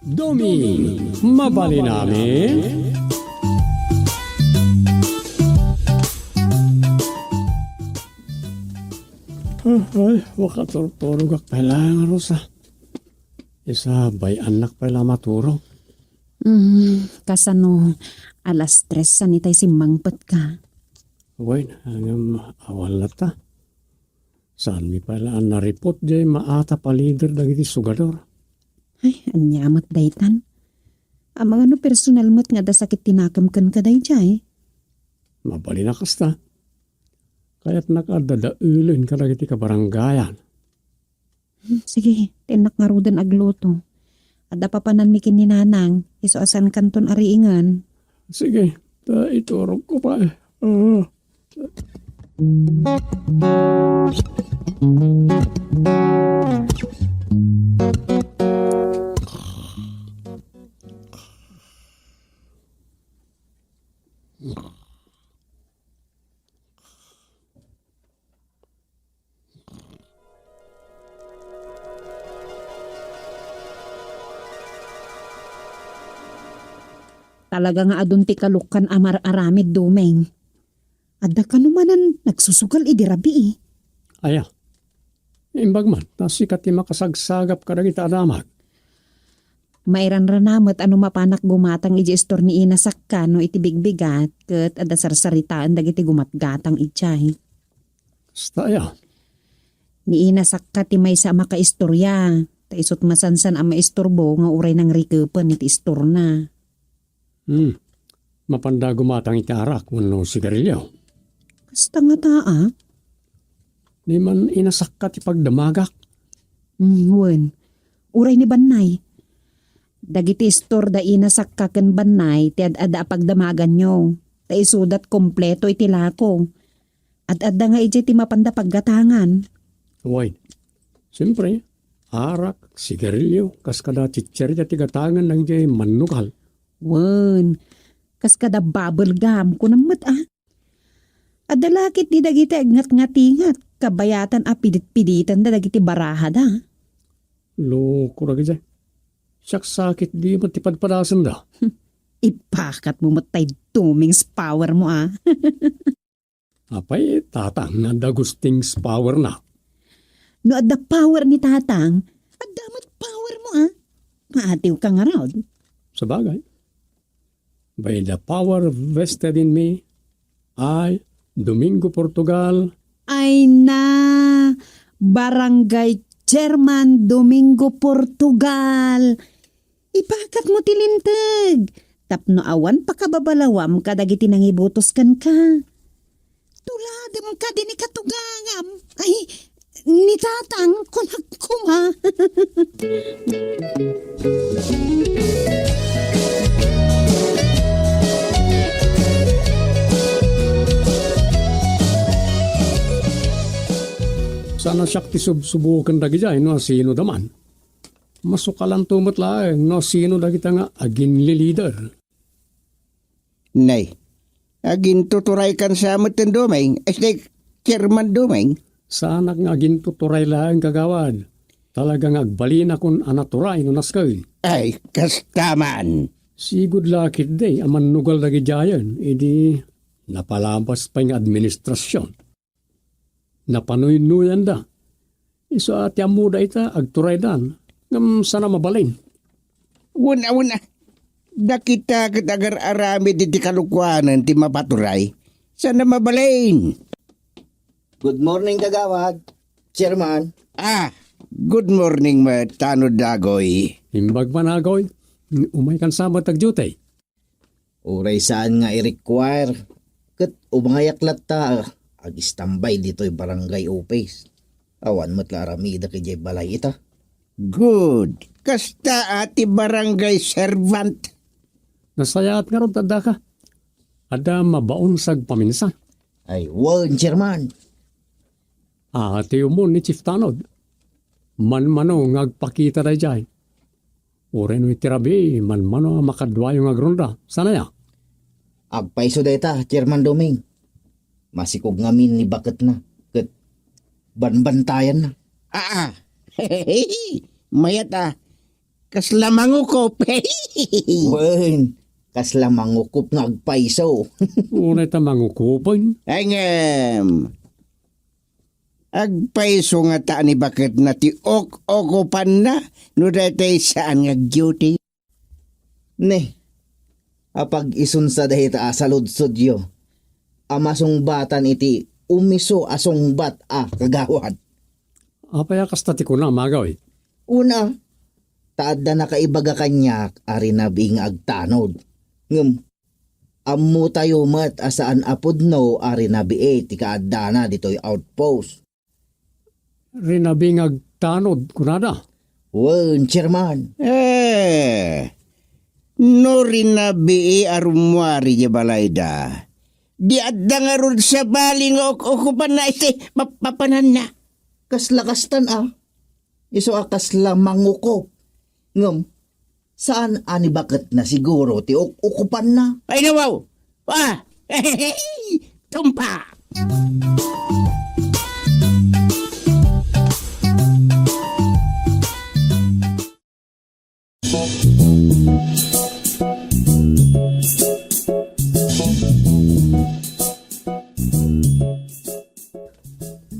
Domi, mabali namin. Ay, wakaturturog ak pala Rosa. Isa bay anak pala maturog. Kasano, alas 3 sanitay simbangpet ka. Wait, hanggang awal na ta. Saan mi pala ang naripot jay maata pa leader dagiti sugador. Ay, anyamat daytan. Ang mga no personal mo't nga da sakit tinakamkan ka day jay. Mabali na kasta. Kaya't nakadadaulin ka dagiti kabaranggayan. Sige, tinak nga rudan agluto. Ada pa panan mi kininanang, iso asan kanton ariingan. Sige, iturog ko pa eh. Talaga nga adun ti kalukan amar aramid dumeng. Adda ka numanan nagsusugal idirabi eh. Aya. Imbag man, nasikat ti makasagsagap ka dagiti adamag. Mairan ranamot ano mapanak gumatang iji istor ni ina sakka no iti bigbigat ket adda sarsaritaan dagiti gumatgatang ijay. Basta aya. Ni ina sakka ti maysa makaistorya. Ta isot masansan ang maistorbo nga uray ng rikepen iti istor na. Mapanda gumatang iti arak wano sigarilyo. Kasta nga taa? Di man inasakat ti pagdamagak. Wen, uray ni Banay. Dagiti istor da ina sakka ken Banay ti ad-ada pagdamagan nyo. Ta isudat kompleto iti lako. Ad-ada nga iti ti mapanda paggatangan. Wait. Siyempre, arak, sigarilyo, kaskada chicherya ti gatangan ng jay manukal. Wen, kas kada bubble gum ko namat ah. Adalakit di dagiti agngat-ngatingat, kabayatan a pidit-piditan da dagiti baraha da. Loko ragi jay. Siyak sakit di mo tipadpadasan da. Ipakat mo matay dumings power mo ah. Apay, tatang nga da gustings power na. No adda power ni tatang, addamat power mo ah. Maatiw ka nga raw. Sa bagay. By the power vested in me, I, Domingo Portugal, Ay na, Barangay Chairman Domingo Portugal. Ipakat mo tilintag. Tapno awan pakababalawam kadagiti nang ibutos kan ka. Tuladem ka din ikatugangam. Ay, ni tatang kunagkuma. sana siyak ti subsubukan dagi jay no sino daman. Masukalan tumot laeng no sino dagi nga agin leader. Nay, agin tuturay kan sa amaten domeng, like chairman domeng. Sana nga agin tuturay laeng kagawad. Talagang agbalin akong anaturay no naskay. Ay, kastaman. Sigud lakit day aman nugal dagi jayan. Idi napalabas pa yung administrasyon. Napanuy-nuyan da. Iso at yung muda ita, agturay dan. Ngam sana mabalin. Wala. Nakita kitagar arami di kalukwanan ti mapaturay. Sana mabalain. Good morning, kagawad. Chairman. Good morning, Tanod Dagoy. Himbag managoy. Umay kan sama tagjutay. Uray saan nga i-require. Kat umangayaklat ta. Ag-istambay dito'y barangay Opes. Awan mo't laramida kay jay balay ita. Good. Kasta ati barangay servant. Nasayaat nga ron tada ka. Ada mabaon sag paminsan. Ay, won, Chairman. Ati mo ni Chief Tanod. Man-mano ngagpakita da jay. Ure no itirabi, man-mano makadwayo nga gronda. Sana ya? Agpaiso da ita, Chairman Doming. Masikog ngamin ni bakit na. Kat banbantayan na. Mayat Kasla mangukop. Wen, kasla mangukop nga agpaiso. Unay ta mangukupan. Ay agpaiso nga ta ni bakit na ti okupan na no datay saan nga duty. Ne, apag isun sa dahi ta sa ludsod yo. Amasong batan iti umiso asong bat kagawad. Apaya kastati ko na magaw eh. Una, taadda na kaibaga kanyak ari na bing agtanod. Ngem, ammo tayo mat asaan apod no ari na bi ti kaadda na dito'y outpost. Rinabing agtanod kunada. Wen, chairman. No rin na bii arumwari di balayda. Di adda nga ron sa baling okupan na iti mapapanan na. Kaslakastan Iso kasla mangukop. Ngem, saan ani bakit na siguro ti ukupan na? Ay nawaw! Tumpa!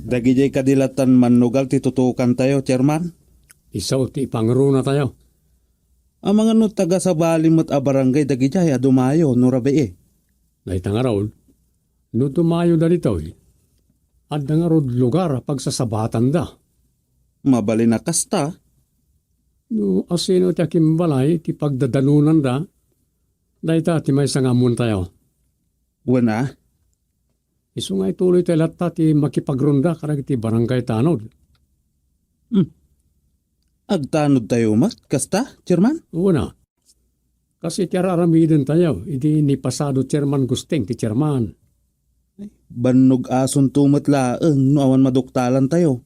Dagijay kadilatan manugal ti tutukan tayo, chairman. Isaw ti pangro na tayo. Ang mga no taga sa balimot a barangay dagijay adumayo no rabi Naitang araw, no tumayo da dito eh. At nga rod lugar pagsasabatan da. Mabali na kasta. No asino ti akimbalay ti pagdadanunan da. Daita ti may sangamon tayo. Wana, Isu nga ituloy tayo latta ti makipagronda karag ti barangay tanod. agtanod tayo mat, kasta, chairman? Una, kasi ti araramiden tayo, idi ni pasado chairman gusting ti chairman. Bannog ason tumat laeng no awan maduktalan tayo.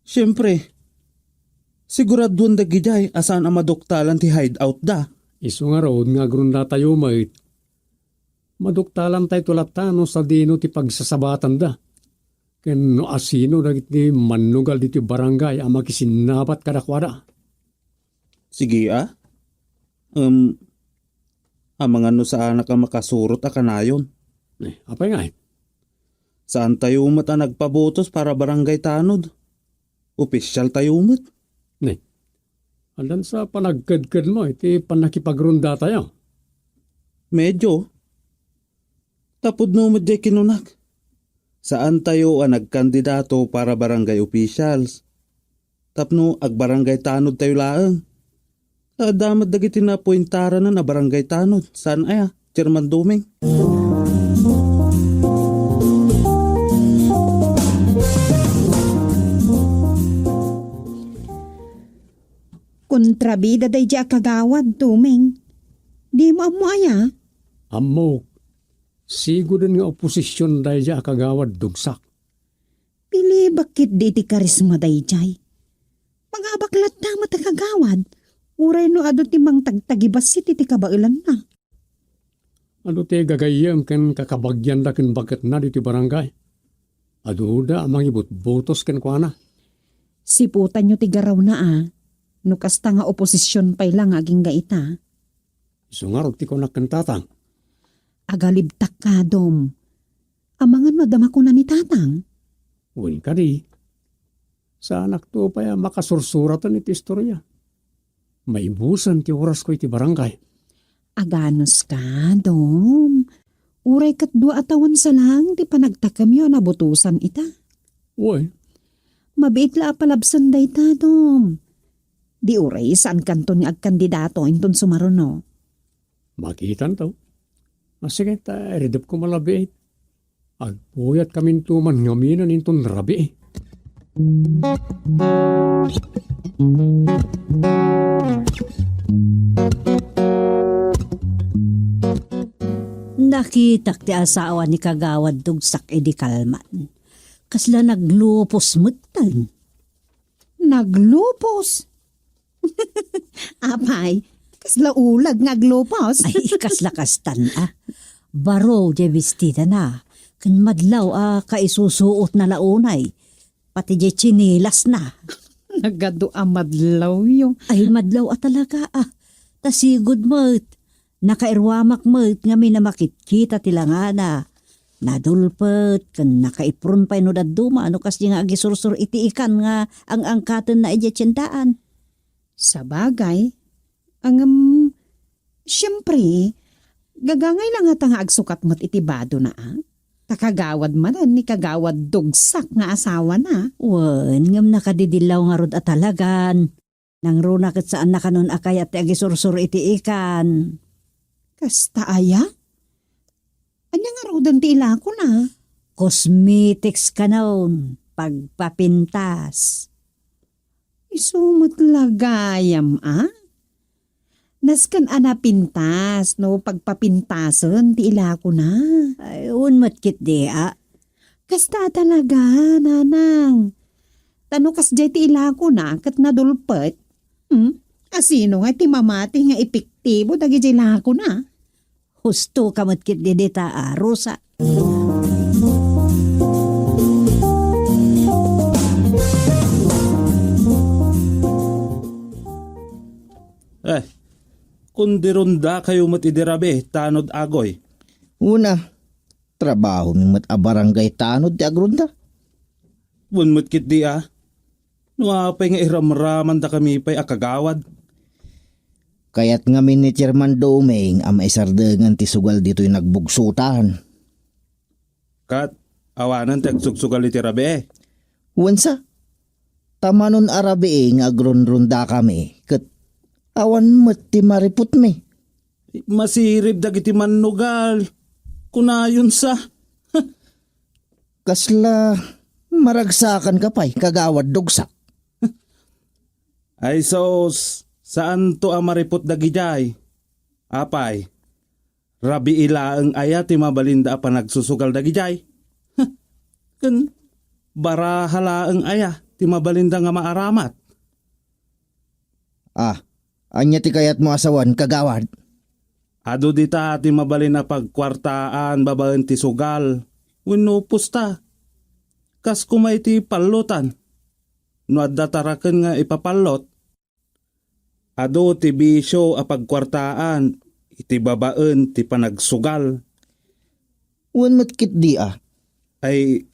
Siyempre, siguraduan dagijay asan ang maduktalan ti hideout da. Isu nga road nga grunda tayo mait. Maduktalan tayo tulatano sa dino ti pagsasabatan da. Ken no asino dagiti manugal diti barangay ang makisinapat kadakwada. Sige ang mga no sa anak ang makasurot a kanayon. Apay nga eh. Saan tayo umat ang nagpabotos para barangay tanod? Opisyal tayo umat. Andan sa panagkadkad mo, iti panakipagrunda tayo. Medyo. Tapod no umat jay kinunak. Saan tayo ang nagkandidato para barangay officials? Tapno agbarangay tanod tayo laeng. Damat dagiti na pointara na barangay tanod. Saan aya, Chairman Duming? Kontrabida day di kagawad, tuming. Di mo amo aya? Amok, sigo din nga oposisyon dahi dya kagawad dugsak. Pili bakit di ti karisma day jay? Magabaklat na mata kagawad. Uray no ado ti mang tagtagibas ti kabailan na. Ano te gagayam ken kakabagyan da ken bagat na diti barangay. Aduda amang ibut botos ken kuana. Siputan nyo ti garaw na No kasta nga oposisyon pay lang aging gaita. Isungarot ti ko nakentatang. Agalibtak ka, Dom. Amangan madama ko na ni tatang. Uwin ka di. Sa anak to pa makasursuratan iti istorya. Maibusan ti oras ko iti barangay. Aganos ka, Dom. Uray kat dua atawan sa lang ti panagtakam yun nabutusan ita. Uy, Mabiit la palabsan day ta, Dom. Di uray saan kanto ni agkandidato inton sumaruno. makitan to. Sige, eridip ko malabi. Agpuyat kami tuman ngaminan inton rabi. Nakitak ti asawa ni kagawad dugsak edi kalman. Kasla naglupos mutan. Naglupos? Apay, kasla ulag naglupos. Ay kasla kastan Baro di bestida na. Kan madlaw kaisusuot na launay. Pati di chinilas na. Nagado amadlaw yung. Ay madlaw talaga Tasigod mo't. Nakairwamak mo't nga may namakit-kita tilangana. Nadulpet kan nakaipron pa ino daduma ano kas nga agisursur iti ikan nga ang angkaten na idyatsyendaan. Sa bagay, siyempre, gagangay lang nga agsukat mo't itibado na Takagawad man ni kagawad dugsak nga asawa na. Wen ngam nakadidilaw nga rod talagan. Nang runa ket saan na kanon akay at agisursur iti ikan. Kasta aya? Anya nga rodan ti ila ko na. Cosmetics ka noon. Pagpapintas. Isumot lagayam Naskan pintas no pagpapintasan ti ila ko na. Ay unmat kit di Kasta talaga, nanang. Tano kas jay ti ila ko na kat nadulpet. Asino nga ti mamati nga epektibo dagi jay ila ko na. Husto kamot kit di dita Rosa. Kundi ronda kayo matidirabe, tanod agoy. Una, trabaho mi mat abarangay tanod ti agrunda. Wen matkit di No apay nga iramraman da kami pa'y akagawad. Kaya't ngamin ni Chairman Domeng ang maisardengan ti sugal dito'y nagbugsutan. Kat, awanan ti agsugsugal iti rabe. Wansa, tamanon arabe nga agronrunda kami. Kat awan mat ti maripot mi. Masirib dagiti mannugal. Kunayon sa. Kasla maragsakan ka pa'y kagawad dugsak. Ay sos, saan to ang maripot dagijay? Apay, rabi ilaang aya ti mabalinda pa nagsusugal dagijay. Kan, barahalaang aya ti mabalinda nga maaramat. Anya ti kayat mo asawan kagawad. Ado dita ti mabalin na pagkwartaan babaen ti sugal. Wenno pusta. Kas kumay ti palutan. No adda taraken nga ipapalot. Ado ti bisyo a pagkwartaan. Iti babaen ti panagsugal. Wan matkit di Ay,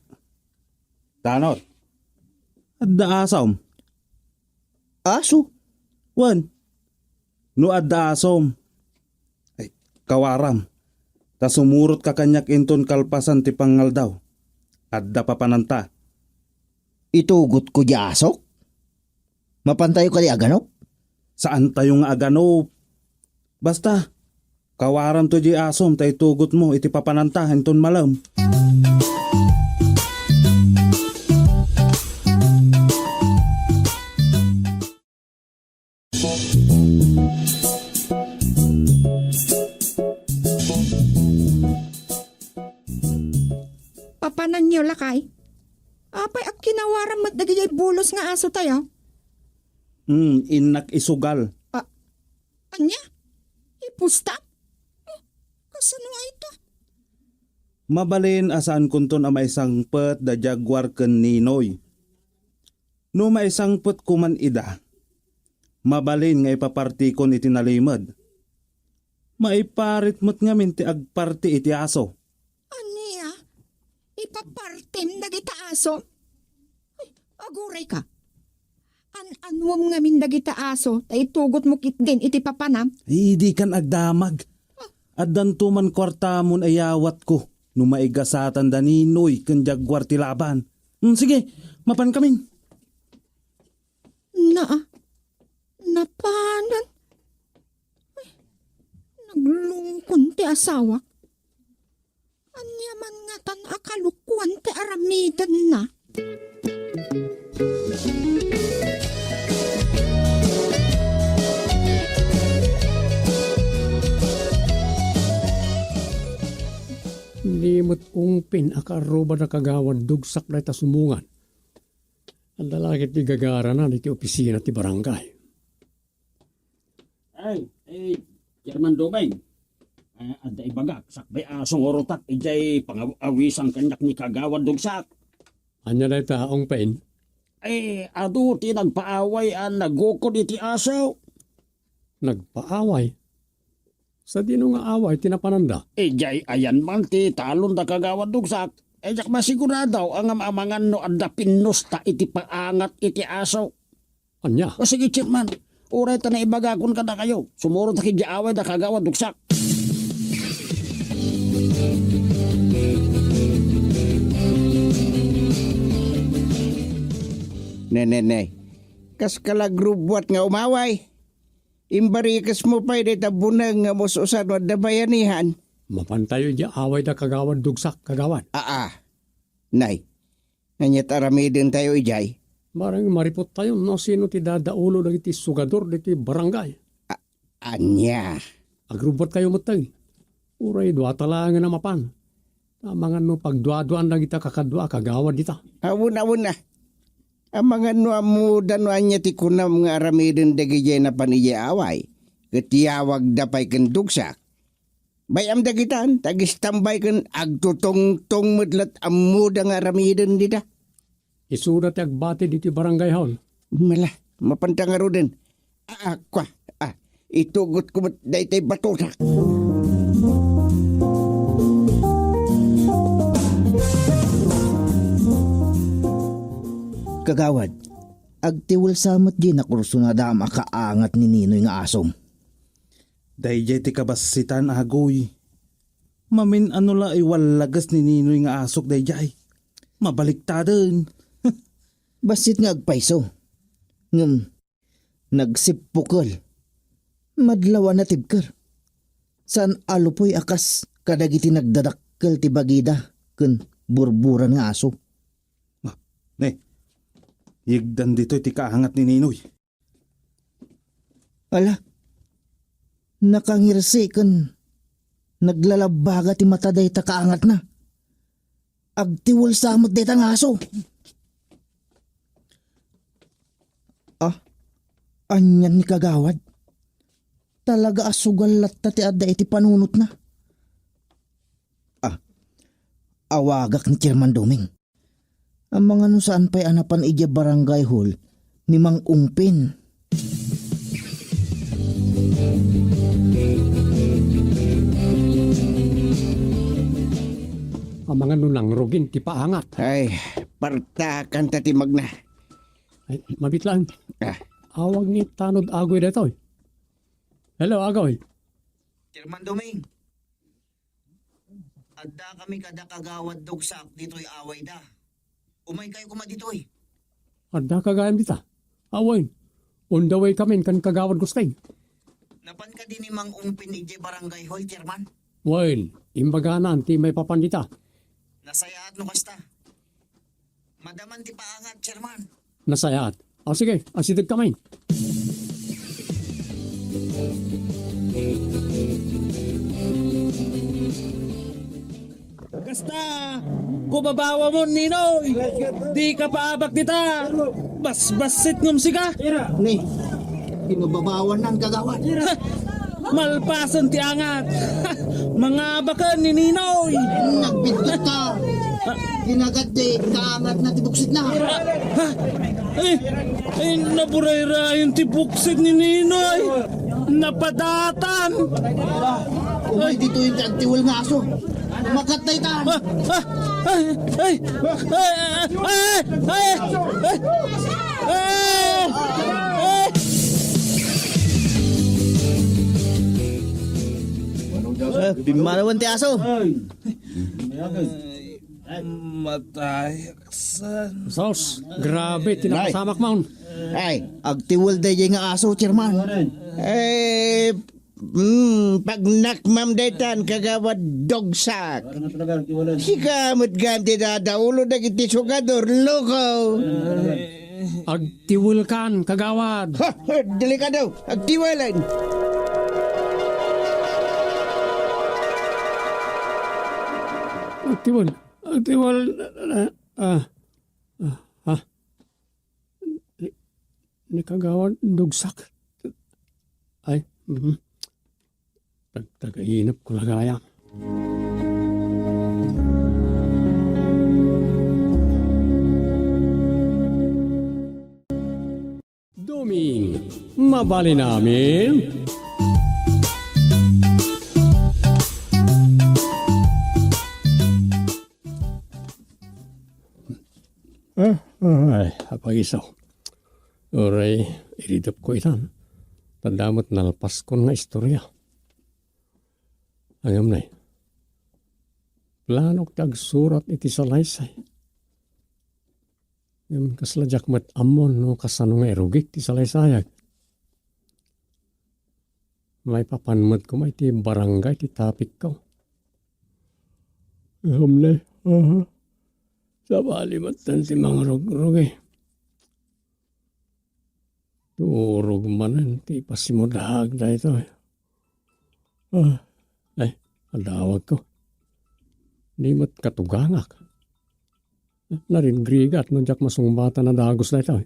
tanot. Adda asom. Aso? Wan. No adda asom. Ay, kawaram. Ta sumurot ka kanyak inton kalpasan ti pangal daw. Adda pa pananta. Itugot ko di asok? Mapantayo ka di aganop? Saan tayo nga aganop? Basta, kawaram to di asom tay tugot mo iti papananta inton malam. Papanan niyo lakay? Apay ak kinawaran mat dagijay bulos nga aso tayo. Inak isugal. Anya? Ipusta? Kasano nga ito? Mabalin asan kunton a maisangpet da jaguar ken ninoy. No maisangpet kuman ida. Mabalin nga ipapartikon iti nalimod. Maiparit mo't nga minti agparti iti aso. Anya? Ipapartim dagita aso? Ay, aguray ka. Anwam nga min dagita aso, tay tugot mo kit din iti papanam. Di kan agdamag. Addan tuman kwartamon ayawat ko. No maigasatan da ninoy ken jaguar ti laban. Sige, mapan kaming. Napanan? Ay, naglungkon ti asawa. Anya man nga tan akalukuan ti aramidan na. Hindi mo't ungpin akaruba na kagawan dugsak na sumungan. Ang lalaki ti gagara na iti opisina ti barangay. Ay, Chairman Domeng. Adda ibagak, sakbay asong orotak, ijay pangawisang kanyak ni kagawad dugsak. Anya na taong pain? Ado ti nagpaaway ang nagukod iti asaw. Nagpaaway. Sa dino nga away, tinapananda. Jay ayan man ti talon da kagawad dugsak. Jak masigurado ang amangan no adda pinnos ta iti paangat iti asaw. Anya, O sige, Chairman. Uray ta na ibagakon ka na kayo. Sumuro ta kay away da kagawad dugsak. Nenenay, kas kalagrubwat nga umaway. Imbarikas mo pa'y detabunang nga mususan o dabayanihan. mapantayo di away da kagawad dugsak kagawad. Nay, nganyat aramidin tayo ijay. Marang maripot tayo no sino ti dadaulo dagiti sugador diti barangay. Anya, Agrubot kayo matay. Uray dua talangan na mapan. Tamangan no pagduaduan na kita kakadua kagawad dita. awun na. Ang mga nuamudan no anya ti kunam nga aramidin dagijay na panijay away. Katiyawag dapay kendugsak. Bayam dagitan, tagistambay kan agtutong-tong medlat amuda nga aramidin dita. Isuda ti agbati diti barangay hall. Mala, mapantangaro din. Itugot ko ba't daytay batuta. Kagawad, agtiwal samot di na kurso na dama kaangat ni Ninoy nga asom. Dayjay ti kabasitan agoy. Mamin ano la iwalagas ni Ninoy nga asok dayjay. Mabaliktadan. Basit nga agpaiso. Ngem, nagsipukol. Madlawa na tibker. San alupoy akas kadagiti nagdadakkel ti bagida ken burburan nga aso. Ne, yigdan dito ti kaangat ni Ninoy. Ala, nakangirsi ken naglalabaga ti mata day ta kaangat na. Agtiwal samot day ta nga aso. Anyan ni kagawad. Talaga asugal latta ti adda iti panunot na. Awagak ni Chairman Doming. Ang mga no saan pa'y anapan ija barangay hall ni Mang Ungpin. Ang mga nunang rugin ti paangat. Ay, partakan tati magna. Ay, mabitlaan. Ah. Awag ni tanod agoy datoy. Hello agoy. Chairman Doming, adda kami kada kagawad dugsak dito'y away da. Umay kayo kuma dito'y. Adda kagayam dita. Awain. On the way kami kan kagawad gustay. Napan ka din ni Mang Ungpin ije barangay hall, Chairman. Wain. Imbaganan ti may papandita. Nasayaat no kasta. Madaman ti paangat, Chairman. Nasayaat. O sige, asidag kami. Kasta! Kubabawa mo, Ninoy! Di ka paabak dita! Bas-basit ngum siga! Ni, kinubabawan ng kagawad. Malpasan ti angat! Mga bakan ni Ninoy! Nagbitbit ka. Ginagat di kaangat na tibuksit na. Ay, naburayra yung tibuksit ni Ninoy! Napadatan! Umay dito yung agtiwal nga aso. Makatay ta. Ay! Ay! Ay! Ay! Ay! Bimalawan ti aso. Matay aksan. Sos, grabe, tinapasamak maun. Ay, Agtiwal day nga aso, Chairman. pag nakmam daytan kagawad dogsak. Sikamot ganti na daulo na kiti sugador, loko. Agtiwil kan, kagawad. Delikado, agtiwalan. Agtiwil. Agtiwil. Ni kagawad dugsak. Ay, Tagainap ko lagaya. Mabali namin. Ay, apag-isaw. Oray, iridap ko itan. Tandamot nalpas ko nga istorya. Ayam na planok tagsurat iti salaysay. Yung kasladyak mat amon no kasano nga erugik ti salaysayag. May papanmat ko may ti barangay ti tapik ko. Ayam na sabali matan ti mga rog-rog eh. Turog manan ti pasimodahag na ito eh. Ay, adawag ko. Limat katugangak. Narin grigat no jak masungbata na dagos na ito.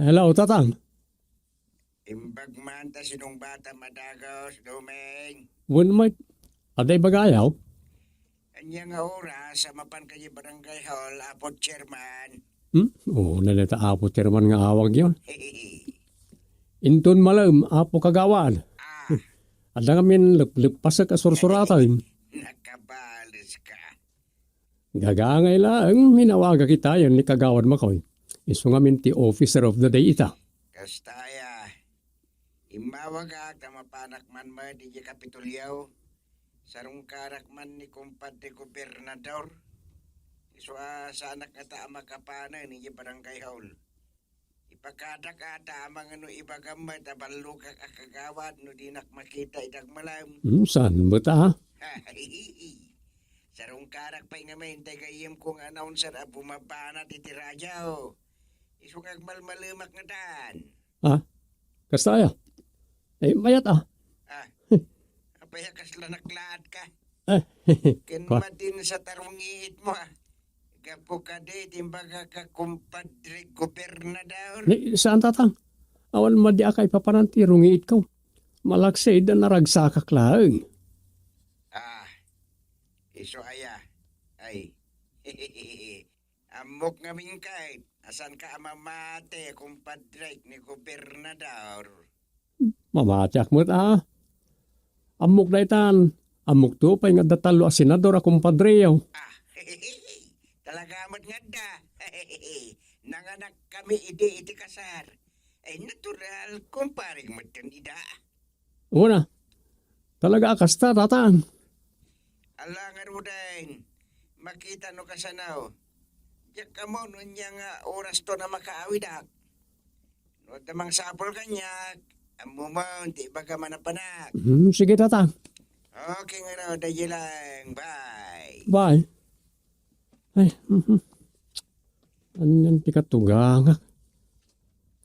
Hello, tatang. Imbag man ta sinong bata madagos, Domeng. Wun may aday bagayaw? Anya nga oras sa mapan kayo barangay hall, apot chairman. Oo, nalita apo chairman nga awag yon. Inton malam, apo kagawan. Ada ngamin lepas ka sursuratan. Nakabalis ka. Gagangay lang, minawaga kita yan ni kagawad makoy. Iso ngamin ti officer of the day ita. Kastaya, imawag ka mapanak man mo di kapitulyaw. Sarong karak man ni kumpadre gobernador. Iso sa anak ata makapana ni barangay hall. Ipakadak ata amang ano ibagamad abalo ka kakagawad no dinak makita idag malam. Saan ba ta? Sarong karak pa nga may tagayim kong announcer a bumabana ti radyo. Iso malmalamak nga dan. Kastaya? Mayat Apaya kasla naklaad ka. Eh, Ken kwa- matin sa tarungiit mo. Gapo ka de, timbaga ka kumpadre gobernador. Saan tatang? Awan madya kay papananti rungiit ko. Malaksay da naragsakak laeng. Iso aya. Ay. Amok nga mingkay. Asan ka amamate kumpadre ni gobernador. Mamatyak mo't Amok na itan. Amok to pa'y nga datalo a senador akong padreyaw. Talaga mo't nga da. Nanganak kami iti kasar. Ay natural kumparing mo't kandida. Una, talaga akasta tatang. Alangan mo din. Makita no kasanaw. Diyak ka mo nun niyang oras to na makaawidak. No tamang sapol kanyak. Amo mo, di ba ka manapanak? Sige tatang. Okay nga na, dahil lang. Bye. Bye. Ay, anyan ti katuganga.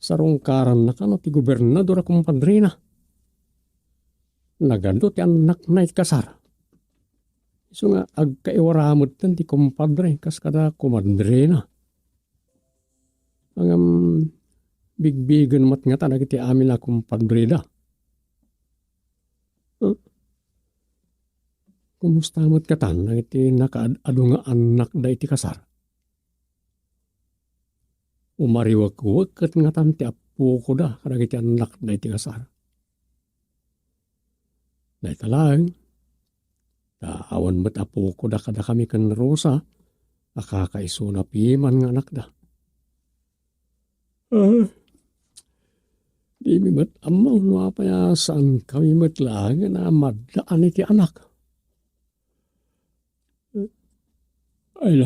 Sarungkaran na ka no ti gobernador akong padrina. Nagando ti anak na kasar. So nga, agkaiwaramot tan ti kumpadre, kas kada kumadrina. Ang bigbigan mat nga tanag ti amin akong padrina. Kumusta mat katan na iti nakaado nga anak da iti kasar. Umariwag-wag kat nga tan ti apo ko da kada iti anak da iti kasar. Dahil talang, awan mat apo ko da kada kami kan Rosa, akakaiso na piman nga anak da. Di mi mat amaw no apaya saan kami mat lang na madaan iti anak. Ay,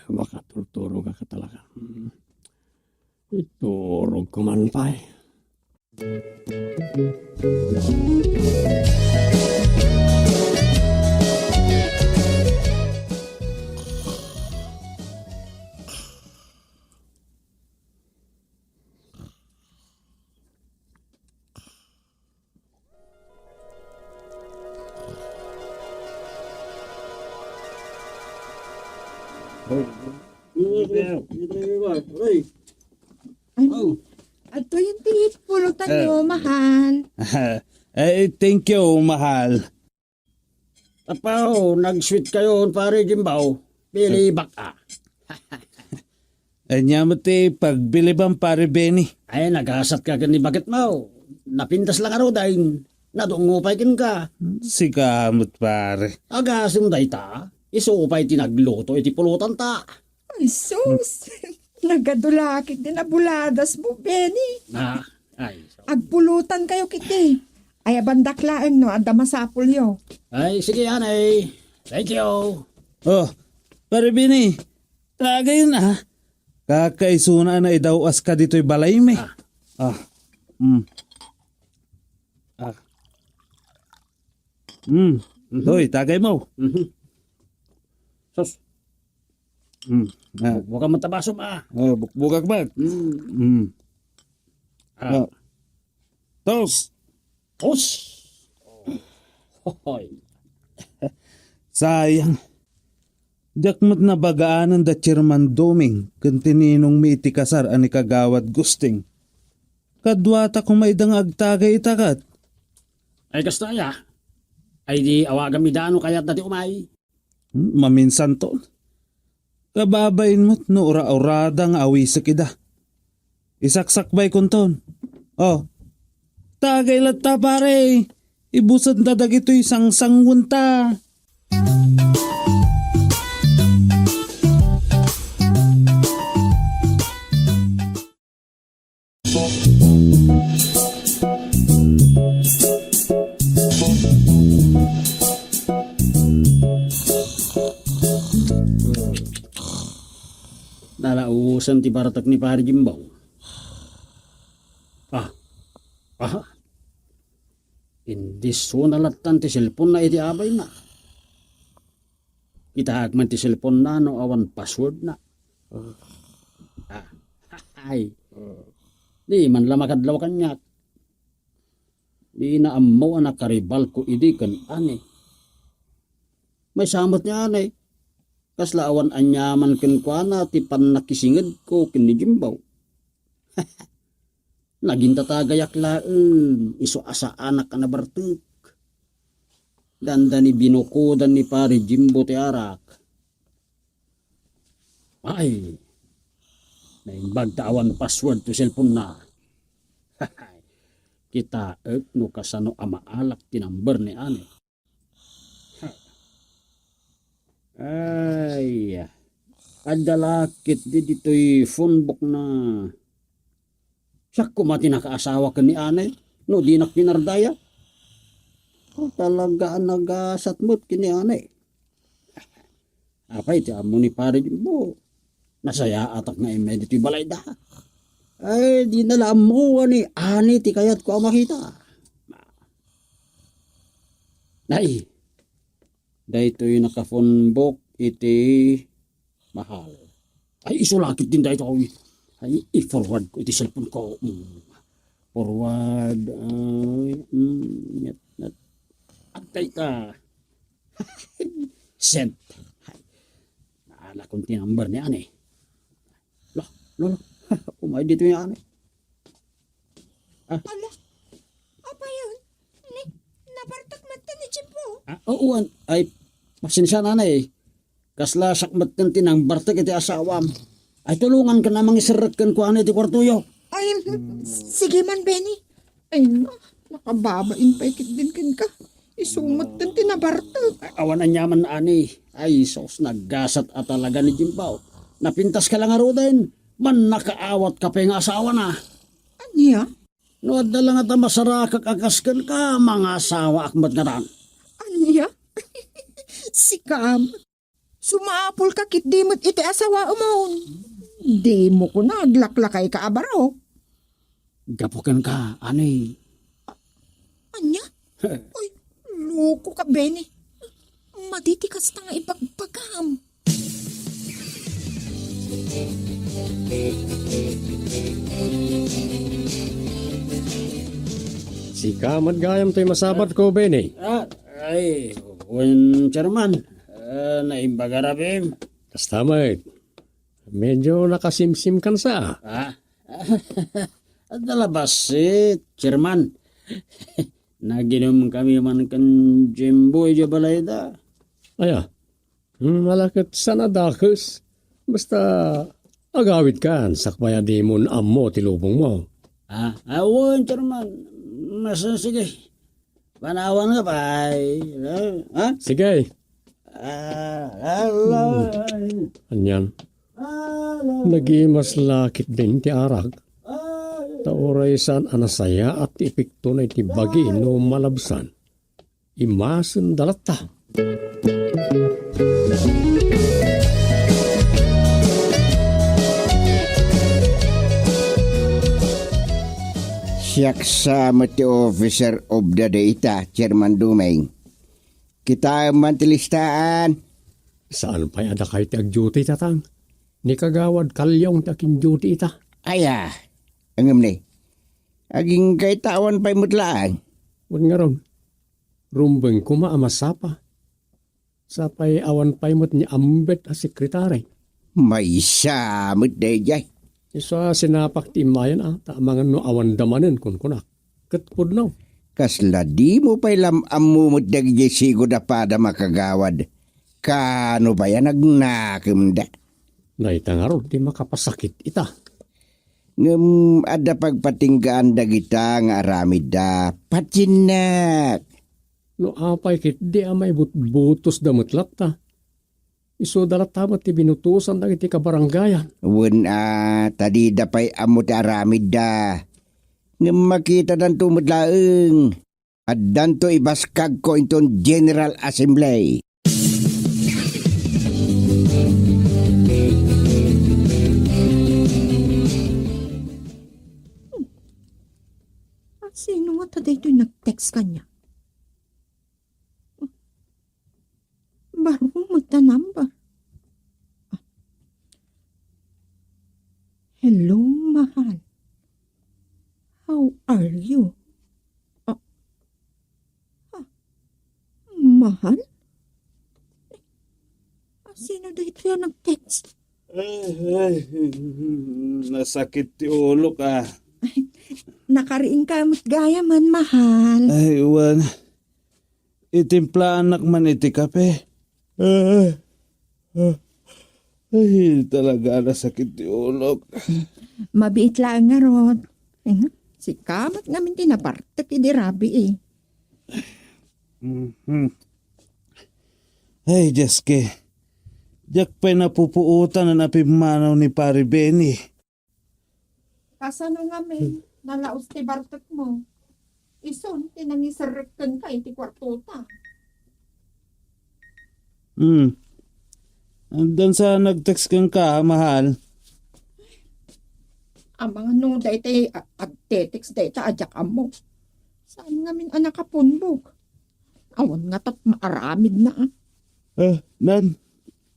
makaturturo ka talaga. Iturog ko man pa eh. Ato yung telepono tayo, mahal. Thank you, mahal. Tapaw, nag-sweet kayo pare Jimbaw. Pili baka. Ay niya mati pagbilibang pare Benny. Ay, nagasat ka gani bakit mo? Napintas lang araw dahil nadungupay kin ka. Si kamot pare. Agasim day ta, isuupay tinagluto iti pulutan ta. Ay, sus! Nagadulakit din na buladas mo, Benny. Na, ay, Agpulutan kayo kiti. Ay, abandaklaan no, ang damasapol yo. ay sige anay. Thank you. Oh, pare Benny. Tagay na. Kakaisuna na idawas ka dito'y balay me. Ah. Ah. Hoy, tagay mo. Sus, Ah. huwag ka matabasom ah. Oh, bukbukak ba? Ah. Oh. Tos. Os. Hoy. Sayang. Jakmat na bagaanan da Chairman Doming kantininong miiti kasar ani kagawad gusting. Kadwata kung maidang agtagay itakat. Ay kasta ya. Ay di awagan mi daano kaya't dati umay. Maminsan to. Kababain mo't no ura-urada nga awi sa kida. Isaksakbay kunton. Oh, tagay latta pare. Ibusad na dagito isang sangwunta. Nalausan ti baratak ni Pari Jimbaw. Ah. Hindi so nalatan ti cellphone na iti abay na. Kita man ti cellphone na no awan password na. Ay. Di man lamakadlaw kanyak. Di na ammo anak karibal ko idi kan ani. May samot niya anay. Kasla awan anyaman ken kuana ti panakisinged ko ken ni Jimbaw. Naging tatagayak laeng iso asa anak ka na bartek. Danda ni binukudan ni Pari Jimbo ti arak. Ay, naimbag taawan password to cellphone na. Kita no kasano amaalak ti number ni ane. Ay, kadalakit di dito'y phone book na. Siya kumati nakaasawa ka ni anay, no di nakinardaya. Talaga nagasat mo't kini anay. Apay, ti amo ni Pari Jimbo. Nasaya atak nga ime dito'y balay da. Ay, di nalam mo ni ani ti kayat ko ang makita. Nay, dahito'y naka-phone book iti mahal. Ay, isulakit din dahito ko. Ay, i-forward ko iti cellphone ko. Forward. Agtay ka. Send. Naala kong tinumber ni ane. Lolo. Umay dito yung ane. Ala, apa yun? Nabartak mata ni Jimbo. Oo, ay, pasensya na eh. Kasla sakmat kan tinang bartek iti asawam. Ay tulungan ka namang isarakan ko ano iti kwartuyo. Ay, sige man, Benny. Ay, nakababain pa ikit din kin ka. Isumot din tinabartak. Ay, awan ang yaman na ani. Ay, sos naggasat at talaga ni Jimbaw. Napintas ka lang aro din. Man nakaawat ka pa yung asawa na. Anya? No, adala nga ta masarakak akaskan ka, mga asawa akmat nga ran. Anya? Sikam. Sumapol ka kit di mo't iti asawa umon. Di mo ko na aglaklakay ka abaro. Gapukan ka, ani. Anya? Ay, loko ka, Benny. Matitikas na nga ipagpagam. Si kamat gayam to'y masabat ko, Benny. Ay, when chairman, naimbagarabim. Kastamay. Medyo nakasimsim kan sa. Adalabas chairman. Naginom kami man kan Jimboy Jabalayda. Aya. Malakit sana dakes. Basta Agawid kan, sakbaya di mo amo tilubong mo. Awan, Chairman. Sige. Panawan ka pa. Ha? Sige, Allah. anyan. Nagimas lakit din ti arag. Taoray san anasaya at ipikto na itibagi no malabsan. Imasin dalata. Siyak sa mati officer of the data, Chairman Dumeng. Kita mantilistaan. Saan pa'y ada kayo ti ag-duty tatang? Ni kagawad kalyong ti aking duty ita. Aya, angam ni. Aging kay tawan pa'y mutlaan. Huwag nga ron. Rumbeng kuma amasapa. Sapay awan pa'y mot ni ambet a sekretary. May samot day jay. Isa sinapak ti imayan taamangan no awan damanen kun kunak. Katpud no. Kasla di mo pa'y lamamumot dagjay sigo da pada makagawad. Kano ba yan nagnakim da? Naita nga ron, di makapasakit ita. Ngem ada pagpatinggaan dagita nga aramid da. Patinak. No apay kit di amay butos damatlat ta. Iso dalat tamat ti binutusan dagiti kabaranggayan. Wen tadi da pa'y amot aramid da. Ngem makita dan tumudlaeng. At danto ibaskag ko inton General Assembly. Sino nga taday ito'y nag-text kanya? Baro mo ta number. Hello, mahal. How are you? Mahal? Sino dito yung nag-text? Nasakit ti ulo ka. Nakariing kamot gaya man, mahal. Ay, Juan. Itimpla anak man iti kape. Ay, talaga nasakit ti ulo. Mabiit lang nga rod. Si kamot nga min tinaparte ti dirabi eh. Ay, Jeske. Diyak pa'y napupuutan na napimanaw ni Pari Benny. Kasano nga min, nalaos ti bartot mo. Ison, tinangisarrekan ka iti kwartuta. Andan sa nag-text kang ka, mahal. Ang mga nung daytay agtetex dayta adyak amo. Saan nga min anak kapunbog? Awan nga tat maaramid na Nan,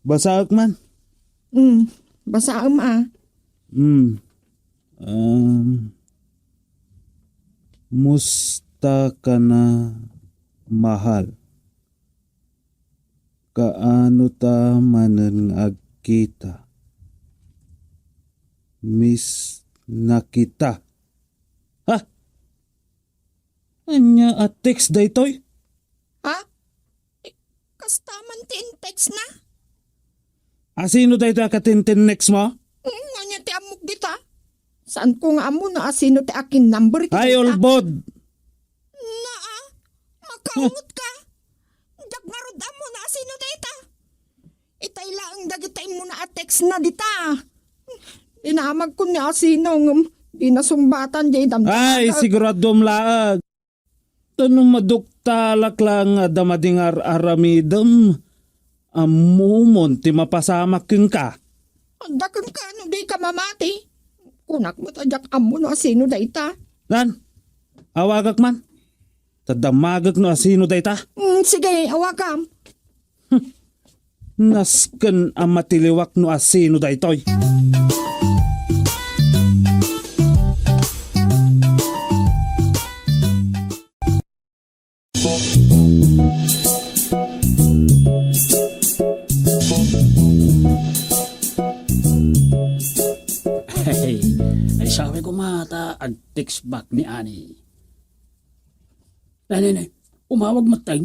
basaak man. Basa ama. Musta ka na, mahal? Kaano ta manen agkita? Miss na kita. Ha? Anya at text daytoy? Ha? Kastaman ti text na? Asino daytoy akatintin next mo? Nga ti amok dita. Saan ko nga amo na asino ti akin number? Ay, olbod! Makaungot ka. Dagmarod amo na asino dita. Itay lang dagitay mo na text na dita. Inamag ko ni asino di nasumbatan jay damdaman. Ay, siguradom laag. Tanong maduktalak lang damadingar aramidam. Amumon ti mapasamak yun ka. Dagan ka no di ka mamati. Kunak mo tadyak amo no asino dayta. Nan, awagak man. Tadamagak no asino dayta. Sige, awakam. Nasken ang matiliwak no asino daytoy. Ay sabi ko mata ag-text back ni Ani. Nay, umawag matay.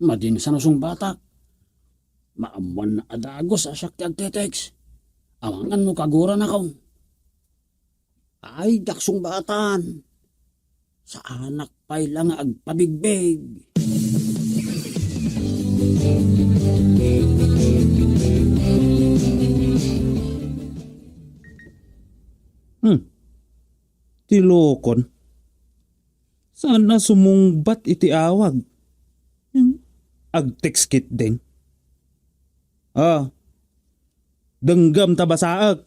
Madin sa nusong batak. Maamuan na adagos asyak ti ag-text. Awangan mo kagura na kaon. Ay, daksong batan. Sa anak pa'y lang agpabigbig. Tilokon. Saan na sumungbat iti awag? Ag-text kit din. Denggam tabasaag.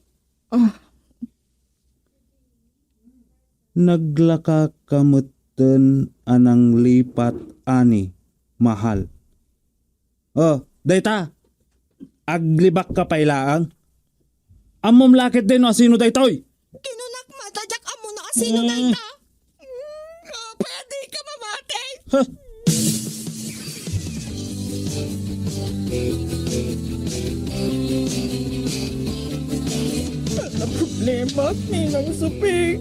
Naglaka kamutten anang lipat ani mahal. Dayta. Aglibak ka pailaang. Amom lakit din o sino daytoy? Kinunak matadyak amo na asino dayta. Pwede ka mamate. Ano problema, Ninang Suping?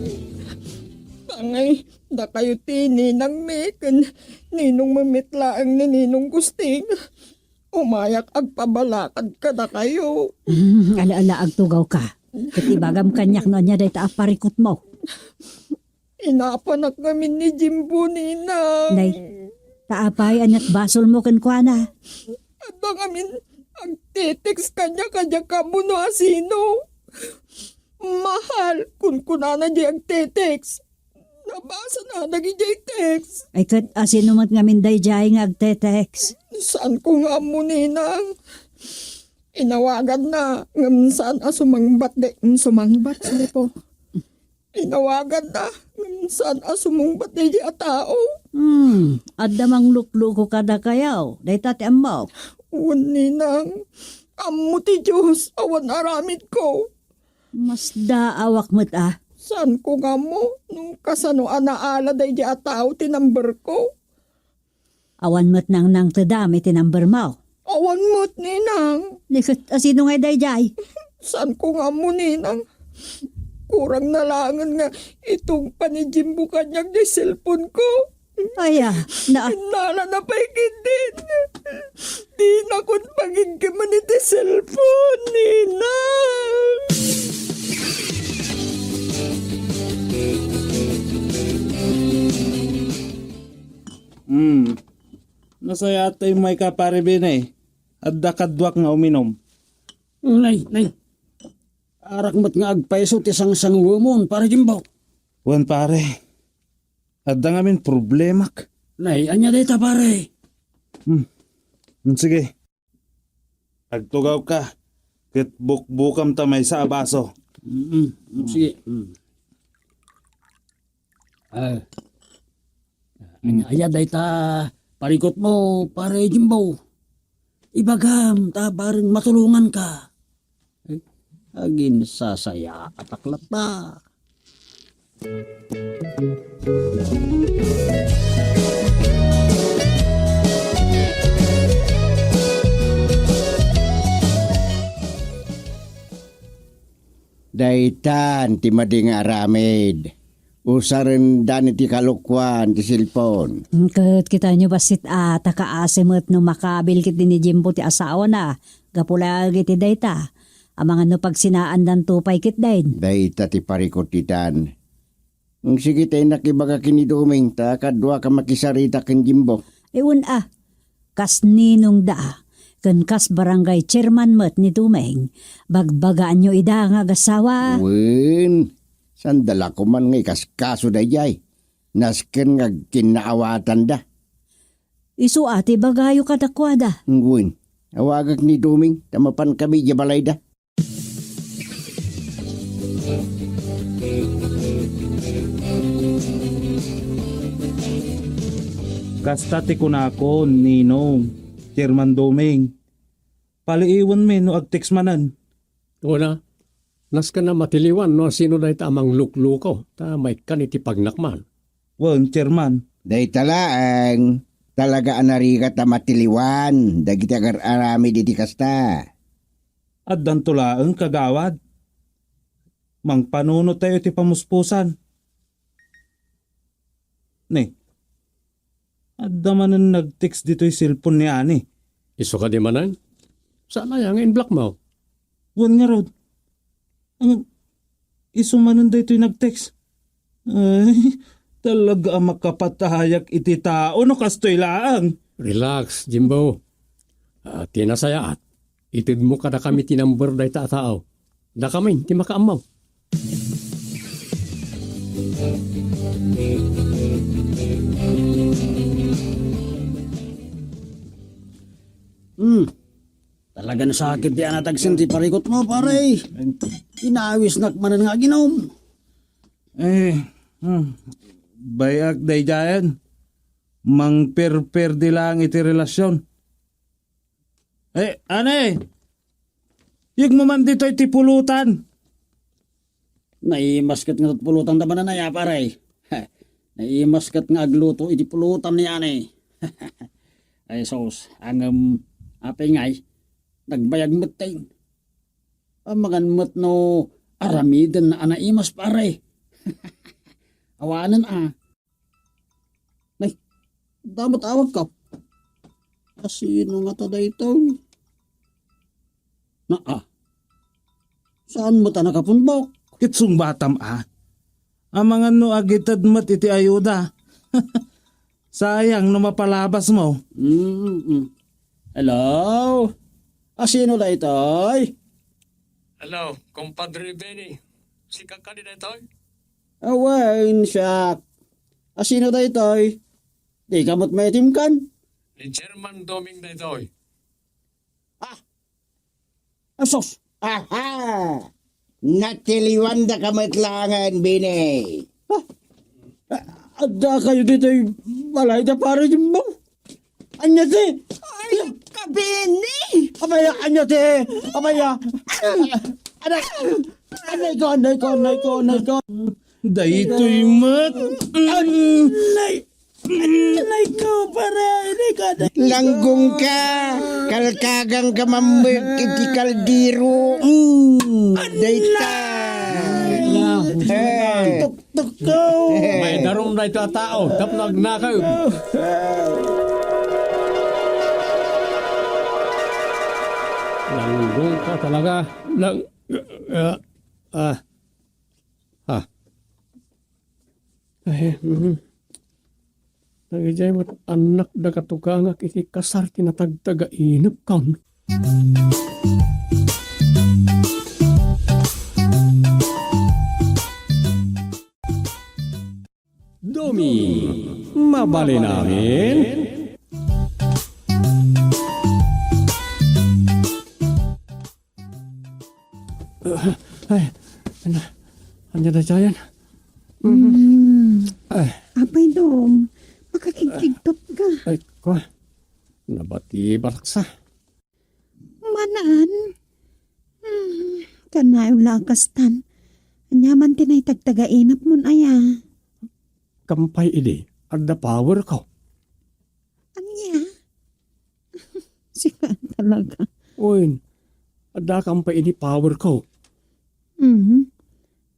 Angay, da kayo tininang mekan, ninong mamitlaang ni Ninong Gusting. Umayak agpabalakad ka na kayo. Ala-ala agtugaw ka. Katibagam kanyak no niya day taparikot mo. Inapanak namin ni Jimbo, Ninang. Nay, taapay anyat basol mo kan kuana. Abang amin, agtitext kanya kanya ka mo no asino. Mahal, kun kunana di agtitext. Nabasa na nagijay text. Ay kat asino mat ngamin day jay nga agtetext. Saan ko nga mo, Ninang? Inawagan na. Ngam saan sumangbat de. Sumangbat, sorry po. Inawagan na. Ngam saan sumangbat de di a tao. Adamang lukluko kada kayaw. Day tati amaw. Uwan, Ninang. Amo ti Diyos. Awan aramid ko. Mas daawak mo't Saan ko nga mo? Nung kasano anaala day di a tao tinamber ko. Awan mo't nang tadami tinamber mo. Awan mo't, Ninang. Nikot asino nga day jay. Saan ko nga mo, Ninang? Kurang nalangan nga itong panijimbo kanyang di cellphone ko. Aya, na Nala na paikit din. Di na kun pagin ka man iti cellphone, Ninang. Nasaya tayo may kaparibin eh. At dakadwak nga uminom. Nay. Arak mo't nga agpaiso ti sang wumon para Jimbo. Wan pare. At da ngamin problemak. Nay, anya dayta pare. Sige. Agtugaw ka. Kit bukam tamay sa abaso. Sige. Aya dayta parikot mo pare Jimbo. Ibagam ta bareng matulungan ka. Agin sasaya at aklat na. Daitan ti mading aramid. Usaren dan ti kalukwan ti silpon. kat kita nyo basit takaasimot no makabil kit ni Jimbo ti asawa na. Gapula ti dayta. Amang ano pag sinaan dan tupay kit din. Daita ti parikot titan. Ang sige tayo nakibaga kiniduming ta kadwa ka makisarita ken Jimbo. Ewan kas ninong da. Kan kas barangay chairman mat ni Tumeng. Bagbagaan nyo ida nga gasawa. Wen, sandala ko man ngay kaskaso da jay. Nasken nga kinaawatan da. Isu ati bagayo kadakwada. Wen, awagak ni Duming, tamapan kami jabalay da. Kasta ti kunako, Ninong. Chairman Doming. Paliiwan men no agtext manan. Una, nas ka na matiliwan no sino dayta amang lukluko. Ta may kan iti pagnakman. Wan, Chairman. Day talaang talaga anarigat na matiliwan. Dagiti agar arami di kasta. At dantulaang kagawad. Mang panuno tayo ti pamuspusan. Ne. At damanan nag-text dito'y cellphone ni Ani. Iso ka di manan? Sana yang in black mo. Wan nga rod. Ang isumanon da ito'y nag-text. Ay, talaga ang makapatahayak iti tao no kastoy laang. Relax, Jimbo. Tinasayaat. Itid mo kada kami tinamber day tao. Da kami, ti makaamaw. Talaga na sakit di anatagsin ti parikot mo, pare. Inawis nakmanan nga ginom. Bayak day jayan. Mang per di lang iti relasyon. Ane? Yung mo man dito iti pulutan. Naimaskat nga pulutan taman na ya, pare. Naimaskat nga agluto iti pulutan niya, ane. Ay, sos, ang apay ngay, nagbayag matay. Ang maganmat no aramidan na anaimas, pare. Awanan Nay, dapat awag ka. Sino nga tada ito? Saan mo ta nakapunbok? Kitsong batam Ang mga no agitad mat iti ayuda. Sayang no mapalabas mo. Hello? Sino da ito? Hello, compadre Benny. Si kakani na ito. Awain siya. Sino da ito? Di kamot may itim kan? Ni Chairman Doming na ito. Asos! Aha! Natiliwan da kamatlangan, Bini. Ada kayo dito malay da pare mo. Anya ti? Ay, kabini! Abaya, anya ti? Abaya! Anay ko. Daytoy mat. Anay ko, pare. Langgong ka, kalkagang kamambag iti kaldiro. Dayta. Tuk ko. May darom na ito tao. Tapos nagnakaw. Langgong ka talaga. Nagijay mo't anak da katugangak iti kasar tinatagtaga inip kaun. Domi, mabali namin. Anya na dyan. Apay dong, makakigtigtop ka. Ay, ko. Nabati balaksa. Manaan? Kanayo lakastan. Anyaman tinay tagtagainap mon aya. Kampay idi. At the power ko. Anya? Sika talaga. Uy, ada kampay idi power ko.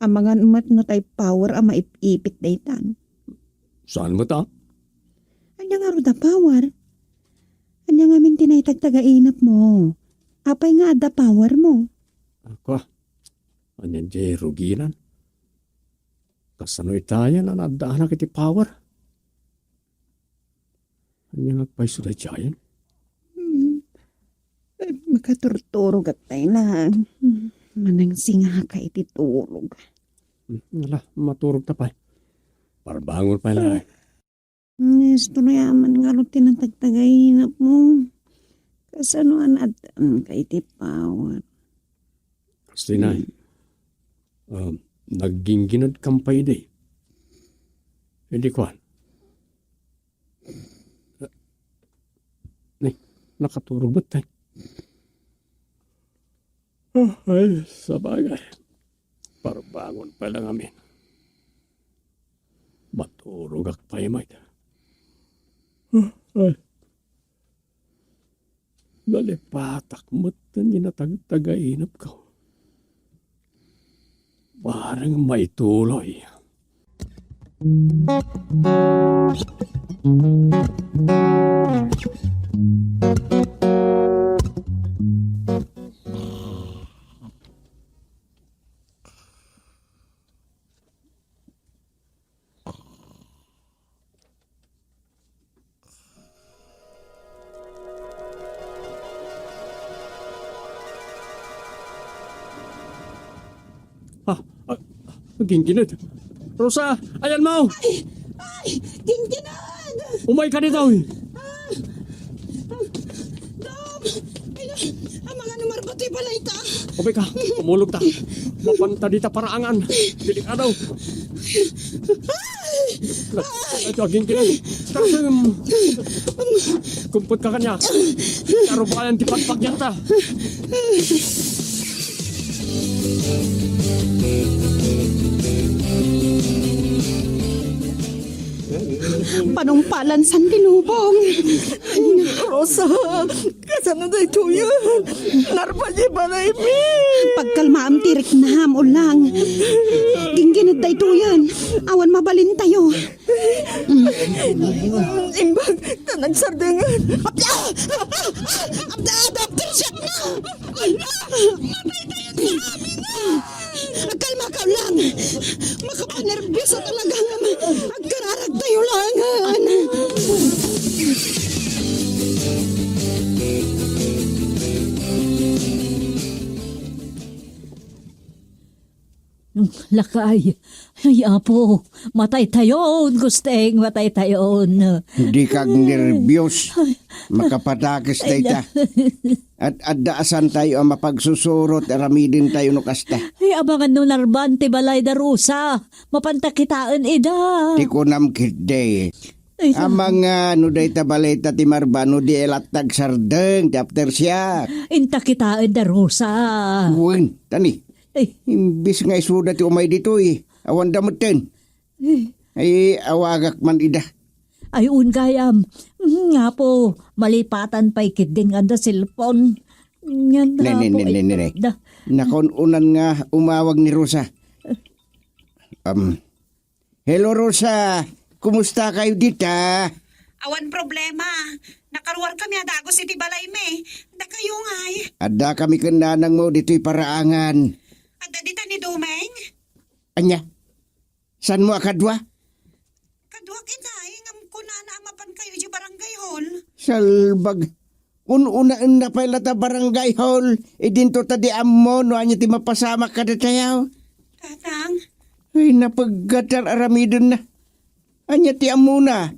Ang mga umat no tay power ang maipipit daytan. Saan mo ta? Anya nga ro da power? Anya nga min tinay tagtagainap mo. Apay nga da power mo. Ako. Anyan jay ruginan. Kasano'y tayo na nadaan na kiti power. Anyan nga pa'y suday jayan. Makaturturog at tayo lang. Manang singa ka iti turog. Wala, maturog ta pa'y. Parbangon pa'y lang. Gusto na yaman nga ro tinatagtagainap mo. Kasanoan at ka iti power. Kasi na, nagginginad kampay di. Hindi ko. Nakaturog ba tayo? Ay, sabagay. Parbangon pa lang amin. Maturog ak pa'y may. Ay. Lalipatak mo't na natagtagainap ko. Parang may tuloy. Ginginit. Rosa, ayan mo! Ay, gingginan! Umay ka dito! Dom! Ang mga numarbati balay ta. Umay ka, umulog ta. Mapanta dita paraangan. Delikado. Ito, ginginit. Kumput ka kanya. Karo ba kayang tipagpagyan ta? Panungpalan san tinubong. Rosa, kasano da ito yan? Narpadya balay mi. Pagkalmaam tirik na ham ulang. Gingginit da ito yan. Awan mabalin tayo. Imbag na nagsardangan. Abda! Abda! Dr. Shep na! Matay tayo sa amin na! Kalma ka lang. Makapanervyos talaga nga. Agkararag tayo langan. Lakay. Ay, apo. Matay tayon, gusteng. Matay tayon. Hindi kag nervyos. Makapatakis na ita. At addaasan tayo ang mapagsusurot, aramidin tayo no kasta. Ay, abangan no narbante balay da rusa. Mapantakitaan ida. Di ko namkide. Ay, Ang mga nuday tabaleta ti Marba, no di elatag sardeng, ti after siya. intakitaan da rusa. Uwin, tani. Ay, Imbis nga isuda ti umay dito awan damutin. Ay awagak man ida. ay gayam. Nga po, malipatan pa'y kidding anda cellphone. Yan na po. Nene. Da. Nakununan nga umawag ni Rosa. Hello Rosa, kumusta kayo dita? Awan problema. Nakaruar kami adago si Tibalay me. Da kayo ngay. Ada kami kandanang mo dito'y paraangan. Ada dita ni Dumeng. Anya, san mo akadwa? Kaduak inay. Ngam ko na mapan kayo di barangay hall. Salbag. Ununaan na pala ta barangay hall. Idinto ta di ammo no anya ti mapasama ka datayaw. Tatang. Ay napaggatar aramidon na. Anya ti ammo na.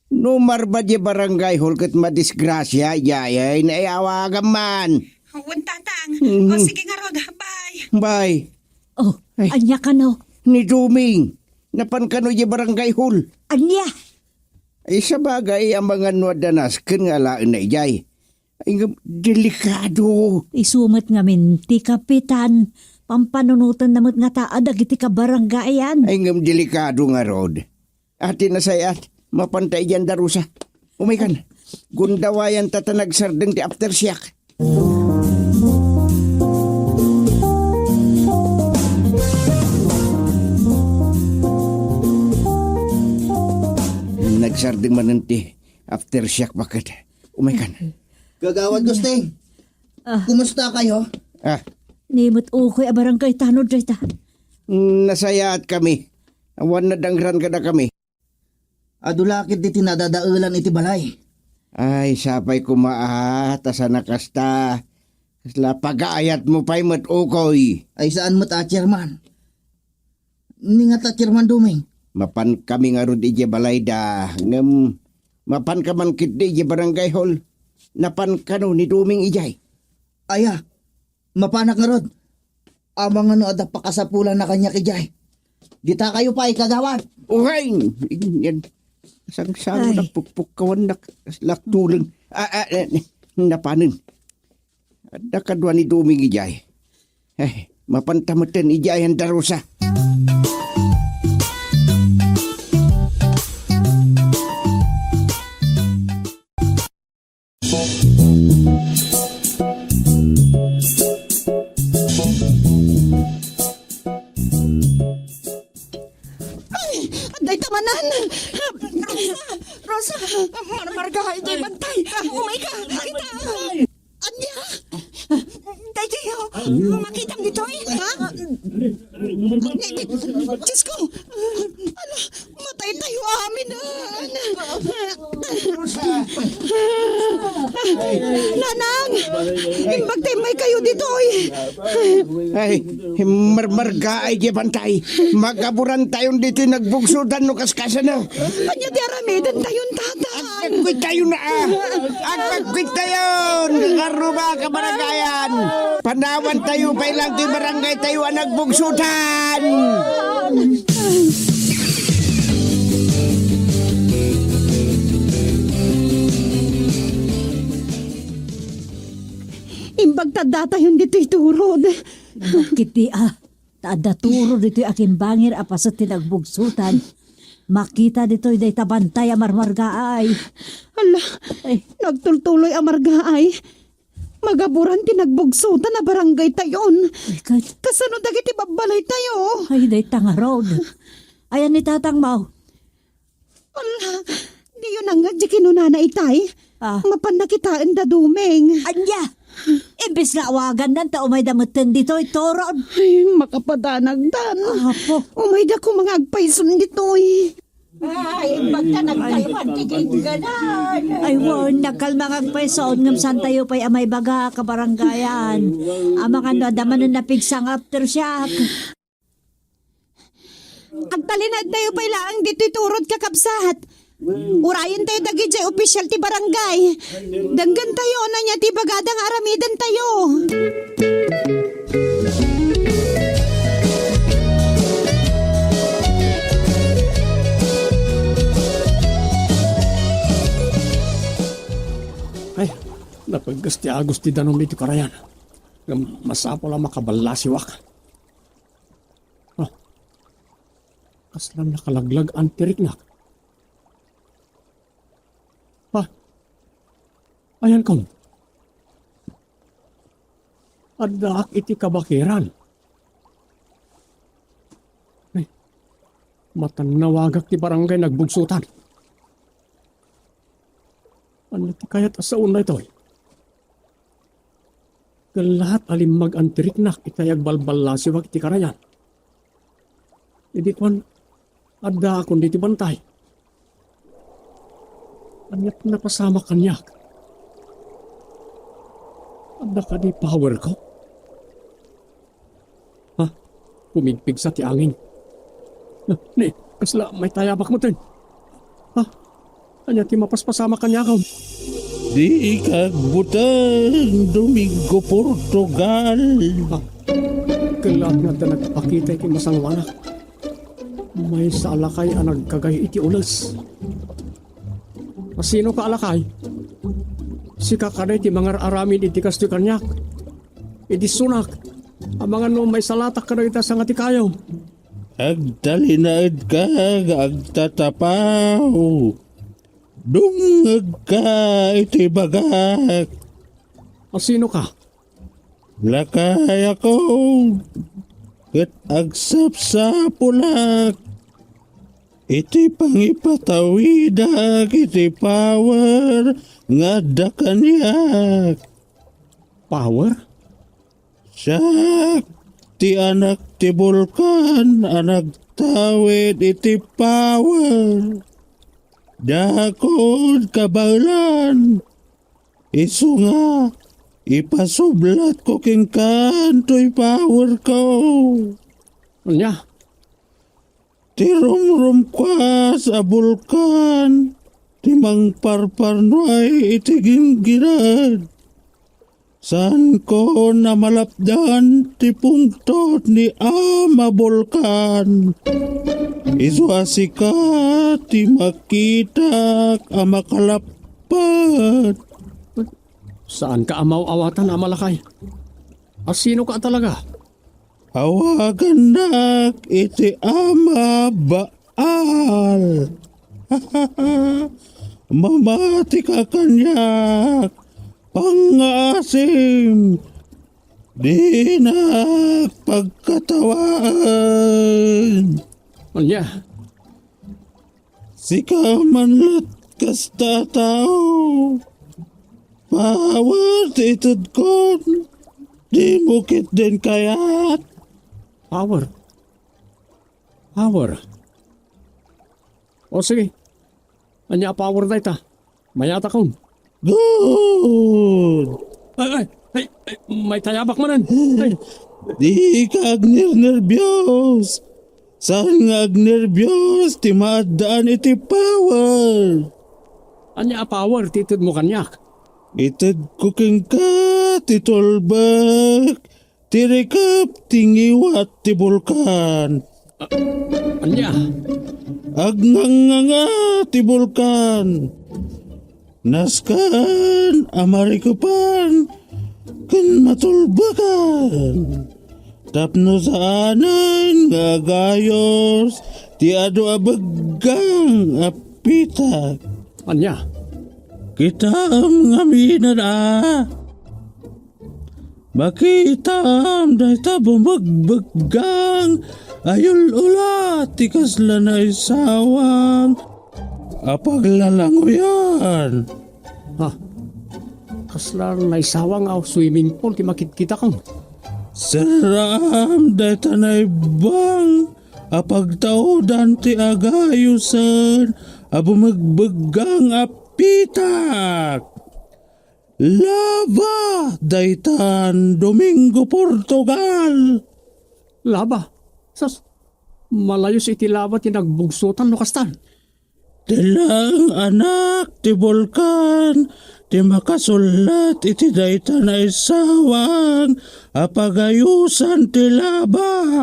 No marba di barangay hall kat madisgrasya. Yayay na iawagam man. Awan tatang. Mhm. O sige nga Rod. Bye. Bye. Oh, Ay. anya ka no. Ni Duming. Napan kano di barangay hall. Anya. Ay sa bagay ang mga nuadanas kan nga laan na ijay. Ay nga delikado. Isumat nga minti, kapitan. Pampanunutan namot nga taadag iti ka barangayan. Ay nga delikado nga rod. Ati na sayat. Mapantay dyan darusa. Umaykan. Gundawayan tatanag sardeng ti after siyak. Nagsardeng mananti after siyak bakit. Umaykan. Gagawad gusteng. Kumusta kayo? Nimot ukoy a barangay tanod dayta. Nasayaat kami. Awan na dangran ka na kami. Adulakit di tinadadaulan iti balay. Ay, sapay kumaat, asa nakasta. Kasla pag-aayat mo pa'y mat-ukoy. Ay saan mo ta, chairman? Ni nga ta, chairman Dumeng. Mapan kami nga ron ije balay da. Ngam, mapan ka man kit di ije barangay hall. Napan ka no ni Duming ijay. Aya, mapanak nga rod. Amang ano ada pakasapulan na kanya kijay. Dita kayo pa ikagawad. Uhay! Yan. Sang-sang nagpukpuk kawan laktulang. Napanin. Ada kadwa ni Duming ijay. Mapantamatan ijay ang darusa. Aday tamanan. Rosa, marmargahay di bantay. Umay ka, kita. Anya? Day kayo, makitang dito ha? Diyos ko, ala, matay tayo amin. Nanang! Imbagtay may kayo dito oy! Ay, marmarga ay di bantay. Magaburan tayon dito nagbugsudan no kaskasa na. Kanya di aramidan tayon tata! Agpagkwit tayo na Agpagkwit tayon! Karuba ka baranggayan! Panawan tayo pa ilang ti barangay tayo ang nagbugsudan! Imbag tadata yun dito iturod. Bakit di taada turo dito aking bangir apasat tinagbugsutan. Makita dito day tabantay amarmarga ay. Ala, Ay, nagtultuloy amarga ay. Magaburan tinagbugsutan na barangay tayon. ay kat, Kasano dagiti babalay tayo? ay day tanga road. Ayan ni Tatang Mau. Ala, di yun ang di kinunana itay. Ah, Mapanakitaan da dumeng. anya! Imbis nga awagan nan ta umay damutin dito itoron. Ay, makapadanagdan. Apo, Umay da ko mga agpayson dito eh. ay won, nagkalmangag pa soon ngam san tayo pa'y amay baga kabaranggayan. Amang ano, adaman na napigsang aftershock. Agtalinad tayo pa ilaang dito iturod kakabsat. Urayan tayo dagi jay official ti barangay. Danggan tayo na niya ti bagadang aramidan tayo. Ay, napagasti agusti danom iti karayan. Masapo lang makabalasiwak. Oh, kaslam nakalaglag ang tiriknak. Ayan kong. Adak iti kabakiran. Ay, matanawagak ti barangay nagbugsutan. Ano ti kayat asa una ito eh? Lahat alimag ang tiriknak itayag balbalasiwag iti karayan. Hindi ko ada akong diti bantay. Anyat napasama kanyak. Ada ka di power ko? Ha? Pumigpig sa ti angin. Ni, kasla may tayabak mo din. Ha? Anya ti mapaspasama kanya ko. Di kagbutang Domingo Portugal. Ha? Kalat nga ta nagpakita iti masangwana. May sa alakay ang nagkagay iti ulas. Sino ka alakay? Si kakaday ti mga aramin iti kasto kanyak. Iti sunak. Ang mga no may salatak ka na ita sa nga ti kayaw. Agtalinaid ka, agtatapaw. Dungag ka, iti bagak. Sino ka? Lakay ako. Kat agsapsapulak. Iti pangipatawidak, iti power, nga da kanyak. Power? Siyak, ti anak ti bulkan, anak tawid iti power. Dakod kabalan, isu nga, ipasublat ko king kanto'y power ko. Anya? Ti rum kwa sa bulkan, ti mangparparnoy iti ginggirad. San ko na malapdan ti pungtot ni Ama Bulkan. Iswasi ka ti makitak a makalapat. Saan ka amaw-awatan amalakay? Sino ka talaga? Awagan nak iti Ama Baal. Mamati ka kanyak. Pangasim. Di na pagkatawaan. Anya? Sika manlat kasta tao. Pawat itod kon. Di mukit din kayat. Power? Power? O sige. Anya power na ita? Mayata kon. Good! Ay, may tayabak manan. Ay, Di ka agner-nervyos. Saan nga agnervyos, ti maadaan iti power. anya power, titid mo kanyak. Itad ko keng ka, ti tolbak, ti rekap, tingiwat, ti bulkan. Anya, Agnganga ti bulkan. Naskan, amarikupan, kan matulbakan. Tapno saanan nga gayos, ti ado abaggang apitak. anya. Kitam ngaminan Makitam dahi ta bumagbagang, ayul ulat tikas lanay sawang, apaglalangoyan. Ha, kaslar na isawang aw swimming pool, ti makikita kang. Seram dahi tanay bang, apagtaudan ti agayusan, abumagbagang apitak. Lava daytan Domingo, Portugal. Laba, sas, malayos iti laba ti nagbugsutan no kastan. Tilang anak ti bulkan, ti makasulat iti daytan ay sawang, apagayusan ti laba.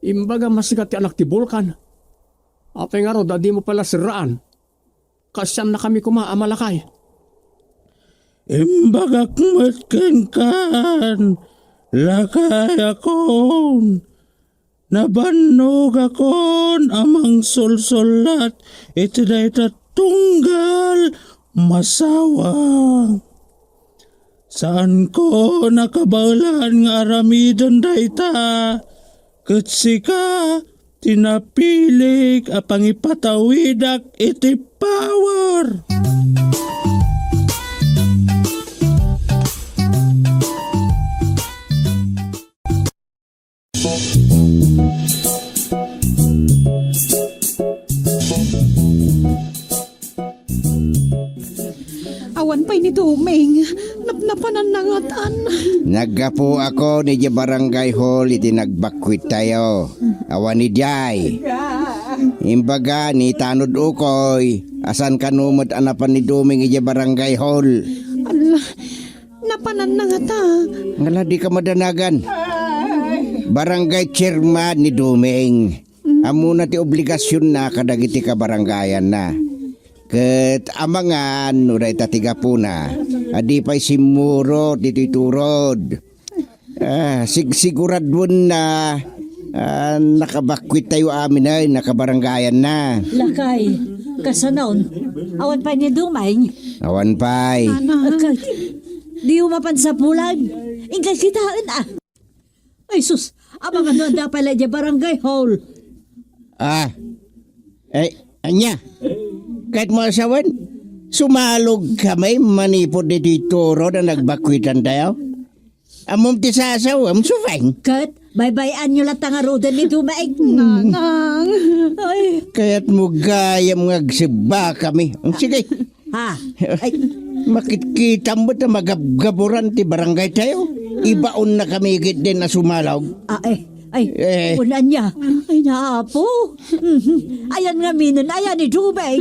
Imbaga masigat ti anak ti Bulkan. Apay nga ro, dadi mo pala siraan. Kasyan na kami kumaamalakay. Imbagak matken kan, lakay akon, nabannog akon amang solsolat, iti dayta tunggal masawang. Saan ko nakabaulan nga aramidon dayta, katsika tinapilik apang ipatawidak iti power. Awan pa'y ni Dumeng. Napnapan ang nangatan. Naggapo ako ni di barangay hall iti nagbakwit tayo. Awan ni Jay. Imbaga ni tanod ukoy. Asan kanumot anapan ni Duming iti barangay hall. Ala, napanan nangata. Ngala di ka madanagan. Barangay chairman ni Duming. Amo na ti obligasyon na kadagiti ka barangayan na. Ket amangan uray tatiga po na. Adi pa'y simuro dito'y turod. Siguraduan na nakabakwit tayo amin ay nakabaranggayan na. Lakay, kasanaon, awan pa ni Dumay. Awan pa'y. Di umapan sa pulag, ingkay kitaan Ay sus, abang ano anda pala di barangay hall. Anya. Kahit mo asawan, sumalog kami manipod dito ro na nagbakwitan tayo. Amom ti sasaw, sufeng. Kat, baybayan nyo lang tangarodan ni Dumay. Nanang. Ay, Kaya't mo gayam ngagsiba kami. Sige, ha, ay, makikita mo na magabgaburan ti barangay tayo. Ibaon na kami git din na sumalog. ulan niya. Ay, naapo. Ayan nga minon, ayan ni Dumay.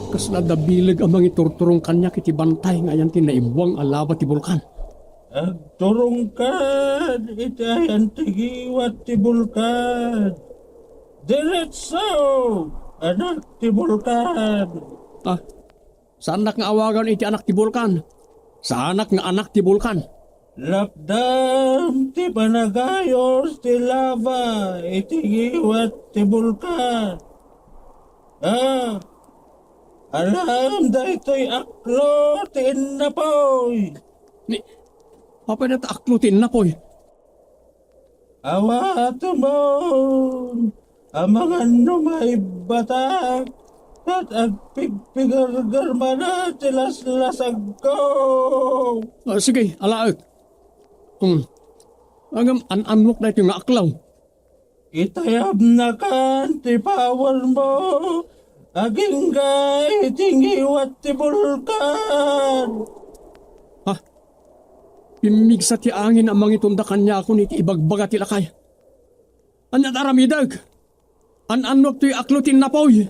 Kas nadabilag amang iturturong kanya kiti bantay ngayon ti naibwang alaba ti Bulkan. Agturong kan, itayan tigiwat ti bulkan. Diretso, anak ti bulkan. Saanak nga awagan iti anak ti Bulkan? Saanak nga anak ti Bulkan? Lapdam ti panagayos ti lava, itigiwat ti bulkan. Alam da ito'y aklo ti inapoy. Ni, apay na taaklutin na po'y. Awato mo, amangan no may batak, at agpigpigargar mana tilas-lasag ko. Sige, alaak. Agam ananmok na ito nga aklaw. Itayab na kan ti power mo. Aging gay tingiwat ti bulkan. Ha? Pimigsa ti angin amang itundakan niya ako ni ti ibagbaga ti lakay. Anya daramidag. An-anok ti aklutin na poy.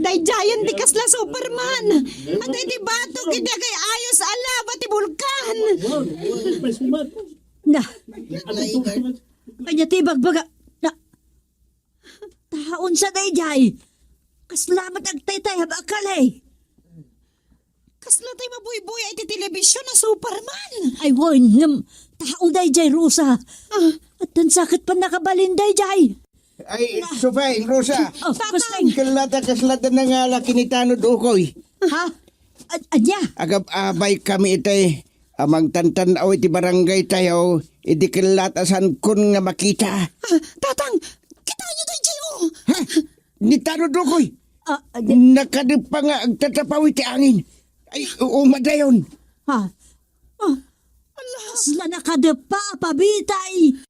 Dayjayan di kasla Superman. At di bato kita kay ayos ala ti bulkan. Na, kanya tibagbaga. Na, taon sa dayjay. Kaslamat ang taytay akalay. Kasla tay mabuy-buy ay ti telebisyon na Superman. Ay, wan, ngam, taon dayjay, Rosa. At ang sakit pa nakabalin dayjay. Ay, Sufay, Rosa. Oh, Kusteng. Kaslata na nga laki ni Tanod Ukoy. Ha? Anya? Agab abay kami itay. Amang tantan aw iti barangay tayo. Idi kilatasan kun nga makita. Tatang, kita nyo day Gio. Ha? Ni Tanod Ukoy. Anya? Nakadip pa nga agtatapaw iti angin. Ay, umadayon. Ha? Sila nakadapa, pabitay.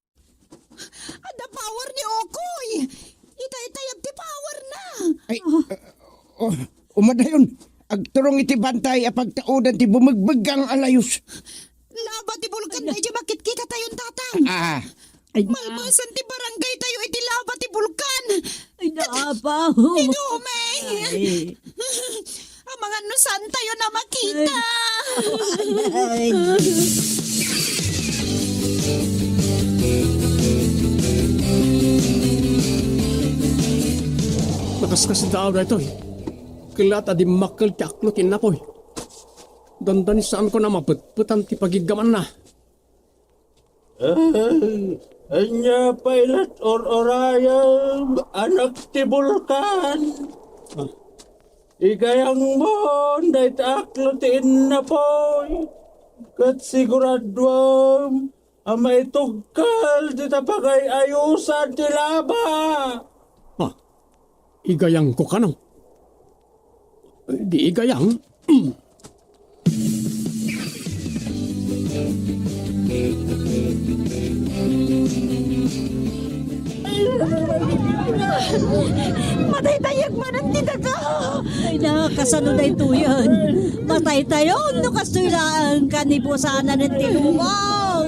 Ada power ni Okoy. Itay-tayab ti power na. Ay, umadayon. Agturong iti bantay apagtaudan ti bumagbag ang alayos. Laba ti bulkan day di makit kita tayon tatang. Ah, Ay, Malbasan ti barangay tayo iti laba ti bulkan. ay naapaw. Idumeng. Ay. Ang mga nusan tayo na makita. Ay. Nakaskas daw na ito eh. Kilata di makal ti aklutin na poy. Dandanis saan ko na maputputan ti pagigaman na. Anya pilot or Orion, anak ti bulkan. Igayang mo, dahit aklutin na po'y. Kat siguradwam, amay tugkal, di tapagay ayusan ti laba. Ha? Igayang ko ka no? Di igayang? Matay-tayag man ang titaga. Ay nakasano na ito yan. Matay tayo, no kastulaan ka ni Pusana ng tinumaw.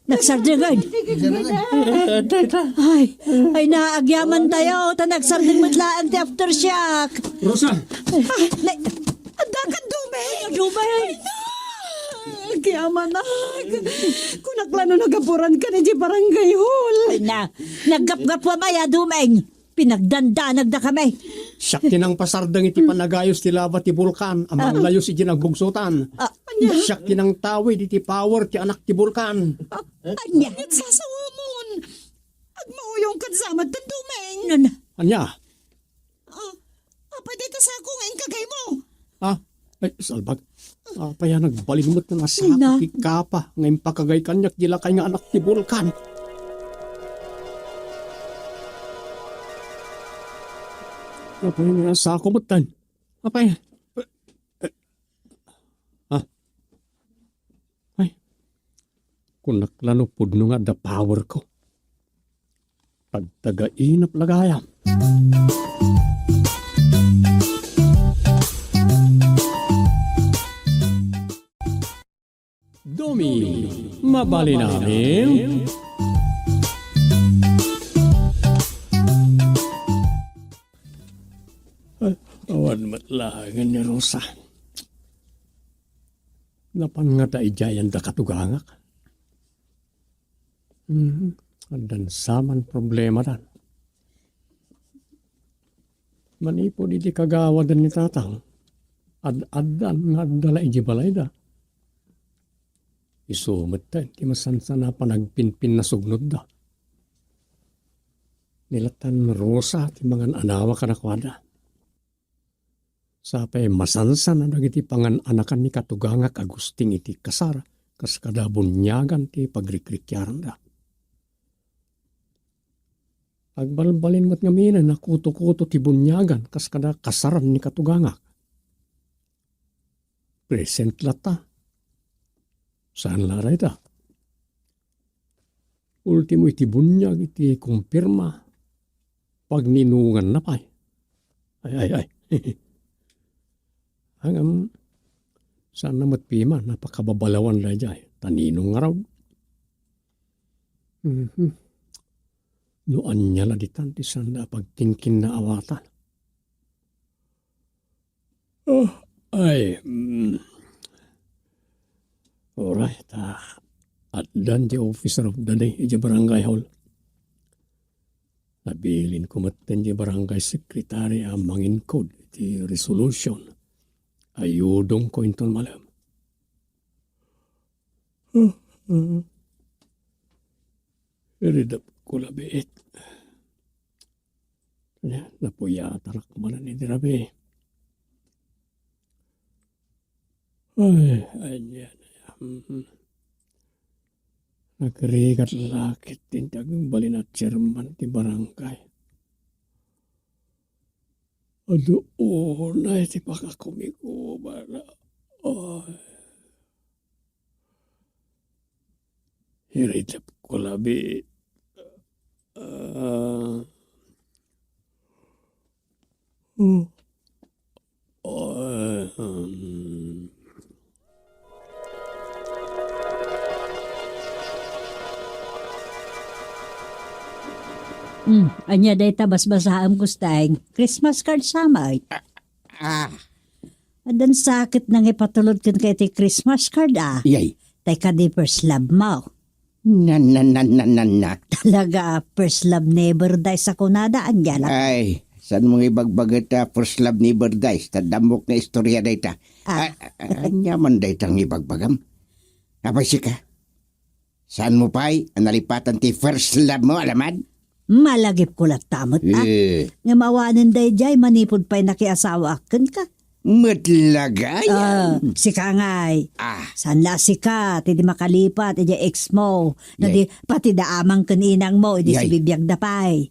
Nagsardingan. Ay naagyaman tayo, ta nagsarding matlaan ti aftershock. Rosa! Adakan dumay. Dumay. Kaya manag. Kung naklano nagapuran ka ni di barangay hall. Ay na, naggap-gap wa maya dumeng. Pinagdandanag na kami. Siyak tinang pasardang iti panagayos ti lava ti bulkan. Amang layos iti nagbugsutan. Siyak tinang tawid iti power ti anak ti bulkan. Anya. Sasawamon. Agmauyong kadsamad tan dumeng. Nun, Anya? Apa dito sa akong kagay mo. Ha? Ay, salbag. Paya nagbalimot na nasa Ina. ti kapa. Ngayon pakagay kanyak gila kay nga anak ti bulkan. Apay nga sa ako mutan. Apay. Ha? Ay. Kung naklano pudno nga the power ko. Pagtagainap lagayam. Domi, mabali namin. Awan matlahangan ni Rosa. Lapan nga ta ijayan da katugangak. Andan saman problema dan. Manipo di kagawadan ni tatang. Ad-adan nga dala ijibalay da. Isumit tayo, di masansan na panagpinpin na sugnod da. Nilatan Rosa, ti mga anawa ka na kwada. Sapay masansan na dagiti pangan anakan ni katugangak agusting iti kasara, kas kada bunyagan ti pagrikrikyaran da. Iti pangan anakan ni katugangak agusting iti kasara, kas kada bunyagan ti pagrikrikyaran da. Iti pangan anakan ni katugangak agusting iti kasara, kas kada bunyagan ti pagrikrikyaran da. Iti pangan anakan ni katugangak agusting iti kasara, kas kada bunyagan ti pagrikrikyaran da. Pagbalbalin mo't nga mina na kuto-kuto ti bunyagan kas kada kasaran ni katugangak. Present lata. Saan laray ta? Ultimo iti bunyag iti kumpirma. Pag ninungan na pa'y. Ay. Hangam, saan na matpima, napakababalawan na dyan. Taninong nga raw. Noan niya la ditan, ti saan na pagtingkin na awatan. Alright, at dan the officer of the day, iti barangay hall. Nabilin ko matten di barangay secretary ang mangin code, iti resolution. Ayudong ko inton malam. Iridap ko labiit. Napuya tarak manan ni dirabi. Ayan. Nagrigat lakit din tagang balin at chairman ti barangay. Adoon na iti pakakumigo bala. Hiridap ko labi. Anya dayta basbasaam gustay. Christmas card samay. Adan sakit nang ipatulod kan kay ti Christmas card Yay. Tay ka di first love mo. Na. Talaga first love never die sa kunada anya lang. Ay, saan mong ibagbagat first love ni Berdice, tadamok na istorya dayta. Anya man daytang ibagbagam. Apay sika? Saan mo pa'y nalipatan ti first love mo, alamad? Malagip ko lang tamot Nga mawanan day jay manipod pa'y nakiasawa akin ka. Matlaga yan. Sika ngay. San la sika, ti di makalipat, ti di ex mo. Na di pati daamang kaninang mo, di si bibiyag da pa'y.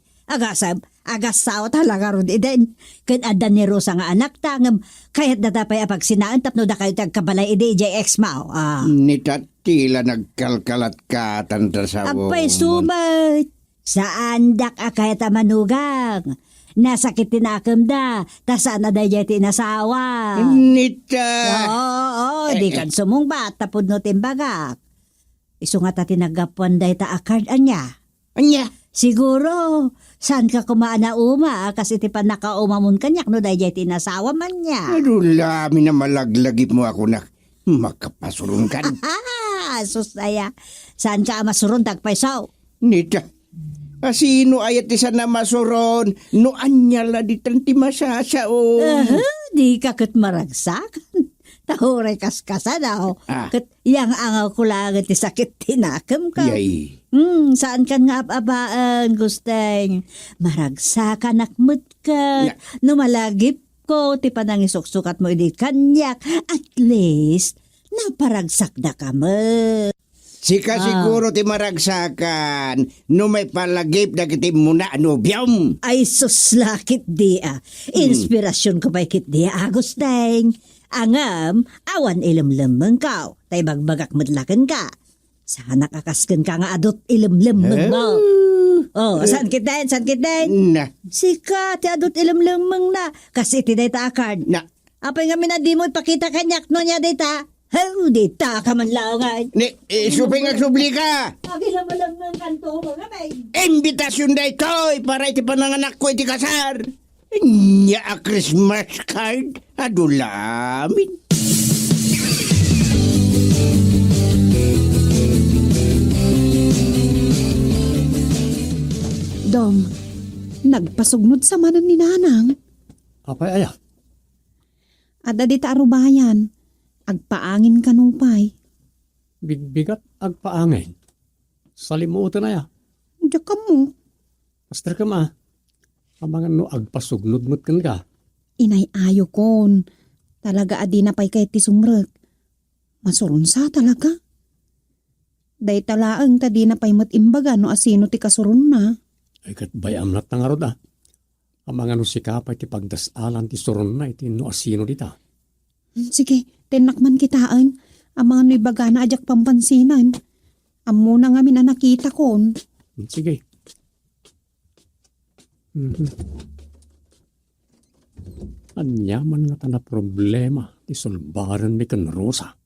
Agasaw talaga ron iden. Kan adan ni Rosa nga anak tangam, kahit datapay apag sinaan tapno da kayo tagkabalay ide jay ex mo. Nitatila nagkalkalat ka tanda sa apay sumat. Saan dak kahit manugang. Nasakit tinakam da, tasaan na dayay tinasawa. Nita! Oo, di kan sumong ba, tapod no timbagak. Iso nga ta tinagapuan day ta akard anya. Anya? Siguro, saan ka kumaana uma, kasi ti pa nakaumamon kanyak no dayay tinasawa man niya. Adulami na malaglagip mo ako na makapasurun ka. Susaya, saan ka masuron tagpaisaw? Nita, sino ayat isa na masuron? No anyala di tanti masasao. Di ka kat maragsakan. Tahuray kaskasa daw. Kat yang angaw kulangan ti sakit tinakam ka. Yay. Saan kan nga abaan gusteng maragsakan akmut ka. Numalagip ko ti panangisuksukat mo idi kanyak. At least naparagsak na ka mo. Sika siguro ti maragsakan no may palagip na kiti muna anubyam. Ay suslakit di Inspirasyon ko pa kit di Agusteng. Angam, awan ilimlemeng ka. Tay bagbagak madlakan ka. Sana kakaskan ka nga adot ilimlemeng mo. Saan kita? Na. Sika, ti adot ilimlemeng na. Kasi ti day ta akard. Na. Apay nga minadi mo ipakita kanyak no niya day ta. Dita ka man laungan. Suping agsubli ka. Pagila mo lang ng kanto mo nga may. Imbitasyon da ito para iti pananganak ko iti kasar. Nya a Christmas card. Adulamin. Dong, nagpasugnod sa manan ni Nanang. Apay aya. Ada di ta arubayan. Agpaangin kanupay. Bigbigat agpaangin. Salimutan na ya. Diyak ka mo. Master ka ma. Kamangan no agpasugnod mo't kan ka. Inay ayo kon. Talaga adi na pay kay ti sumrek. Masurun sa talaga. Day talaang tadi na pay mat imbaga no asino ti kasurun na. Ay kat bayam na tangarod Ang mga no sikapay ti pagdasalan ti suron na iti no asino dita. Sige, tinakman kitaan. Ang mga nibaga na ajak pampansinan. Amo na nga na nakita kon. Sige. Anyaman nga ta na problema ti solbaran ni kan Rosa.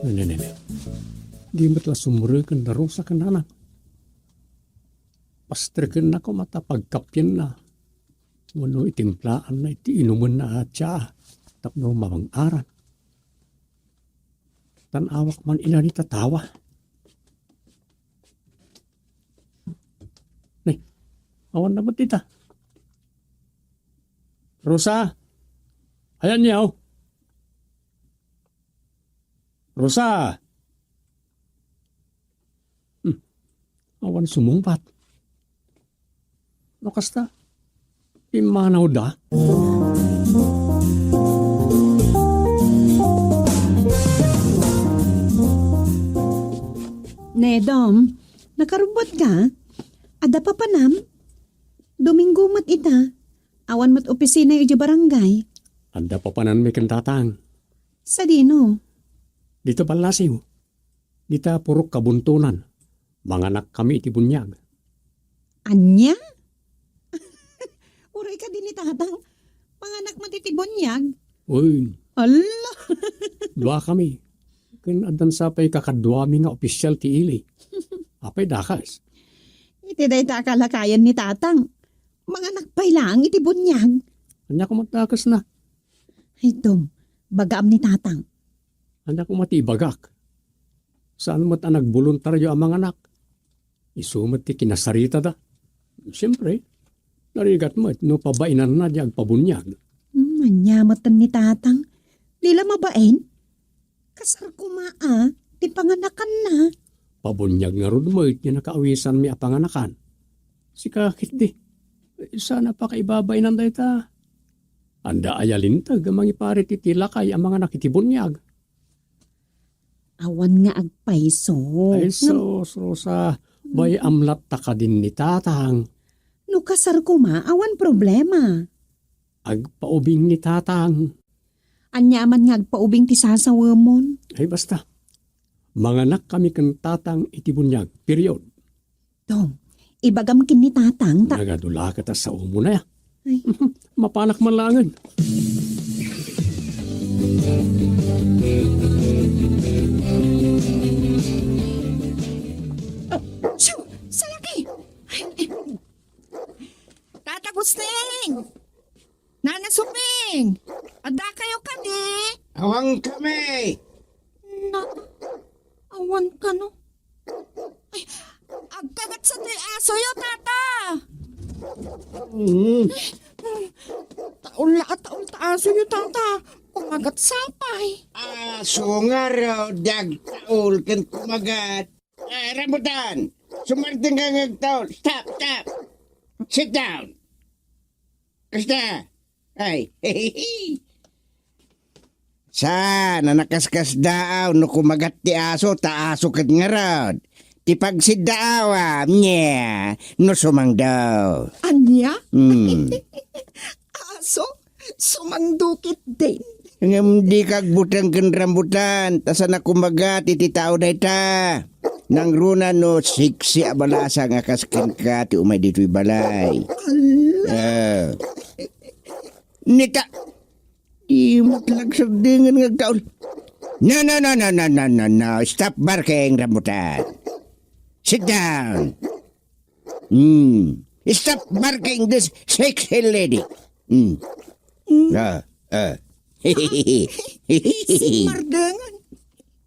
Nene. Di matla sumurikan na Rosa kanana. Pastrikan na ko matapagkapyan na. Wano itimplaan na iti inuman na atya. Tapno mamang aran. Tanawak man ina ni tatawa. Nay, awan na ba't tita? Rosa! Ayan niya oh. Rosa! Awan sumungpat. No kasta? Imanaw da? Nedom, nakarubot ka? Ada pa panam? Domingo mat ita. Awan mat opisina iti barangay. Anda pa panan may kantatang. Sa dino? Dito palasiw. Dita purok kabuntunan. Manganak kami iti bunyag. Anya? Uray ka din ni tatang. Panganak matitibonyag. Uy, Ala! dua kami. Kan adan sapay kakadwami nga opisyal ti ili. Apay dakas. Iti day ta kalakayan ni tatang. Manganak pa'y lang iti bunyag. Anya ko matakas na. Ay dom, bagaam ni tatang. Anya ko matibagak. Saan mat ang nagboluntaryo ang mga anak? Isumat ti kinasarita da. Siyempre, narigat mo no pabainan na di agpabunyag. Manyamatan ni tatang. Lila mabain? Kasar kumaa, ti panganakan na. Pabunyag nga ron mo it nga nakaawisan mi apanganakan. Si kakit di. Sana pa kaibabainan da ita. Anda ayalintag ang mga iparit iti lakay ang mga nakitibunyag. Awan nga agpaiso. Ay sos, Rosa, bay amlat ta ka din ni tatang. No kasar kuma, awan problema. Agpaubing ni tatang. Anyaman nga agpaubing ti sasawamon. Ay basta, manganak kami kan tatang iti bunyag, period. Dom, ibagam kin ni tatang ta. Nagadula ka ta sa umo na ya. Ay. Mapanak man langan. Shoo! Salaki! Tata Gusting! Nana Suping! Ada kayo ka di? Awang kami! Awan ka no? Ay, agkagat sa aso yo, tata! Taul aso yo, tata. Kumagat sapay. Aso nga raw, taul kan kumagat. Rambutan, sumarting ka ngagtaul. Stop! Sit down! Kasta? Ay, Sana nakaskas daaw no kumagat ti aso, taaso kat nga raw. Ti pagsidaawa, no sumang daw. Anya? Hmm. Aso? Sumangdukit din. Ngam di kagbutang ken rambutan, tasa na kumagat iti tao day ta. Nang runa no siksi abalasa nga kasken ka ti umay dito'y balay. Nita, di matlagsag dengan nga taon. No, stop barking rambutan. Sit down. Stop barking this sexy lady. Si Mardangan.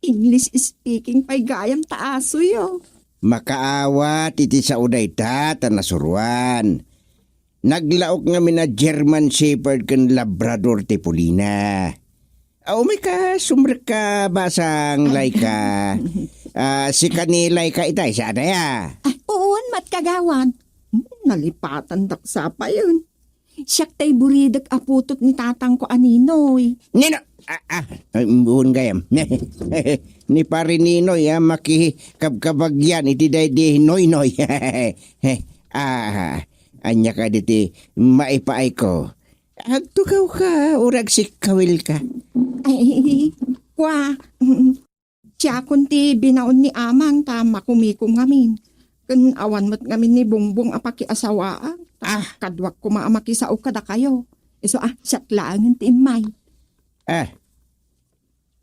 English speaking pa'y gayam taaso yo. Makaawa titi sa uday ta nasuruan. Naglaok nga mina German Shepherd kan Labrador ti Pulina. May ka sumrek ka basang Laika. Si kanilay ka itay sa adaya. Oo, Uwan mat kagawan. Nalipatan daksa pa yun. Siyak tay buridag aputot ni tatang ko aninoy. Nino! Buhon gayam. Ni pare Ninoy, makikabkabagyan, iti day di noy-noy. Anya ka diti, maipaay ko. Agtugaw ka, urag sikawil ka. Ay, kwa. Siya kunti binaon ni amang ta makumikom ngamin. Kun awan mo't ngamin ni Bongbong apaki asawaan. Kadwak ko maamaki sa ukada kayo. Iso siyat laangan ti imay.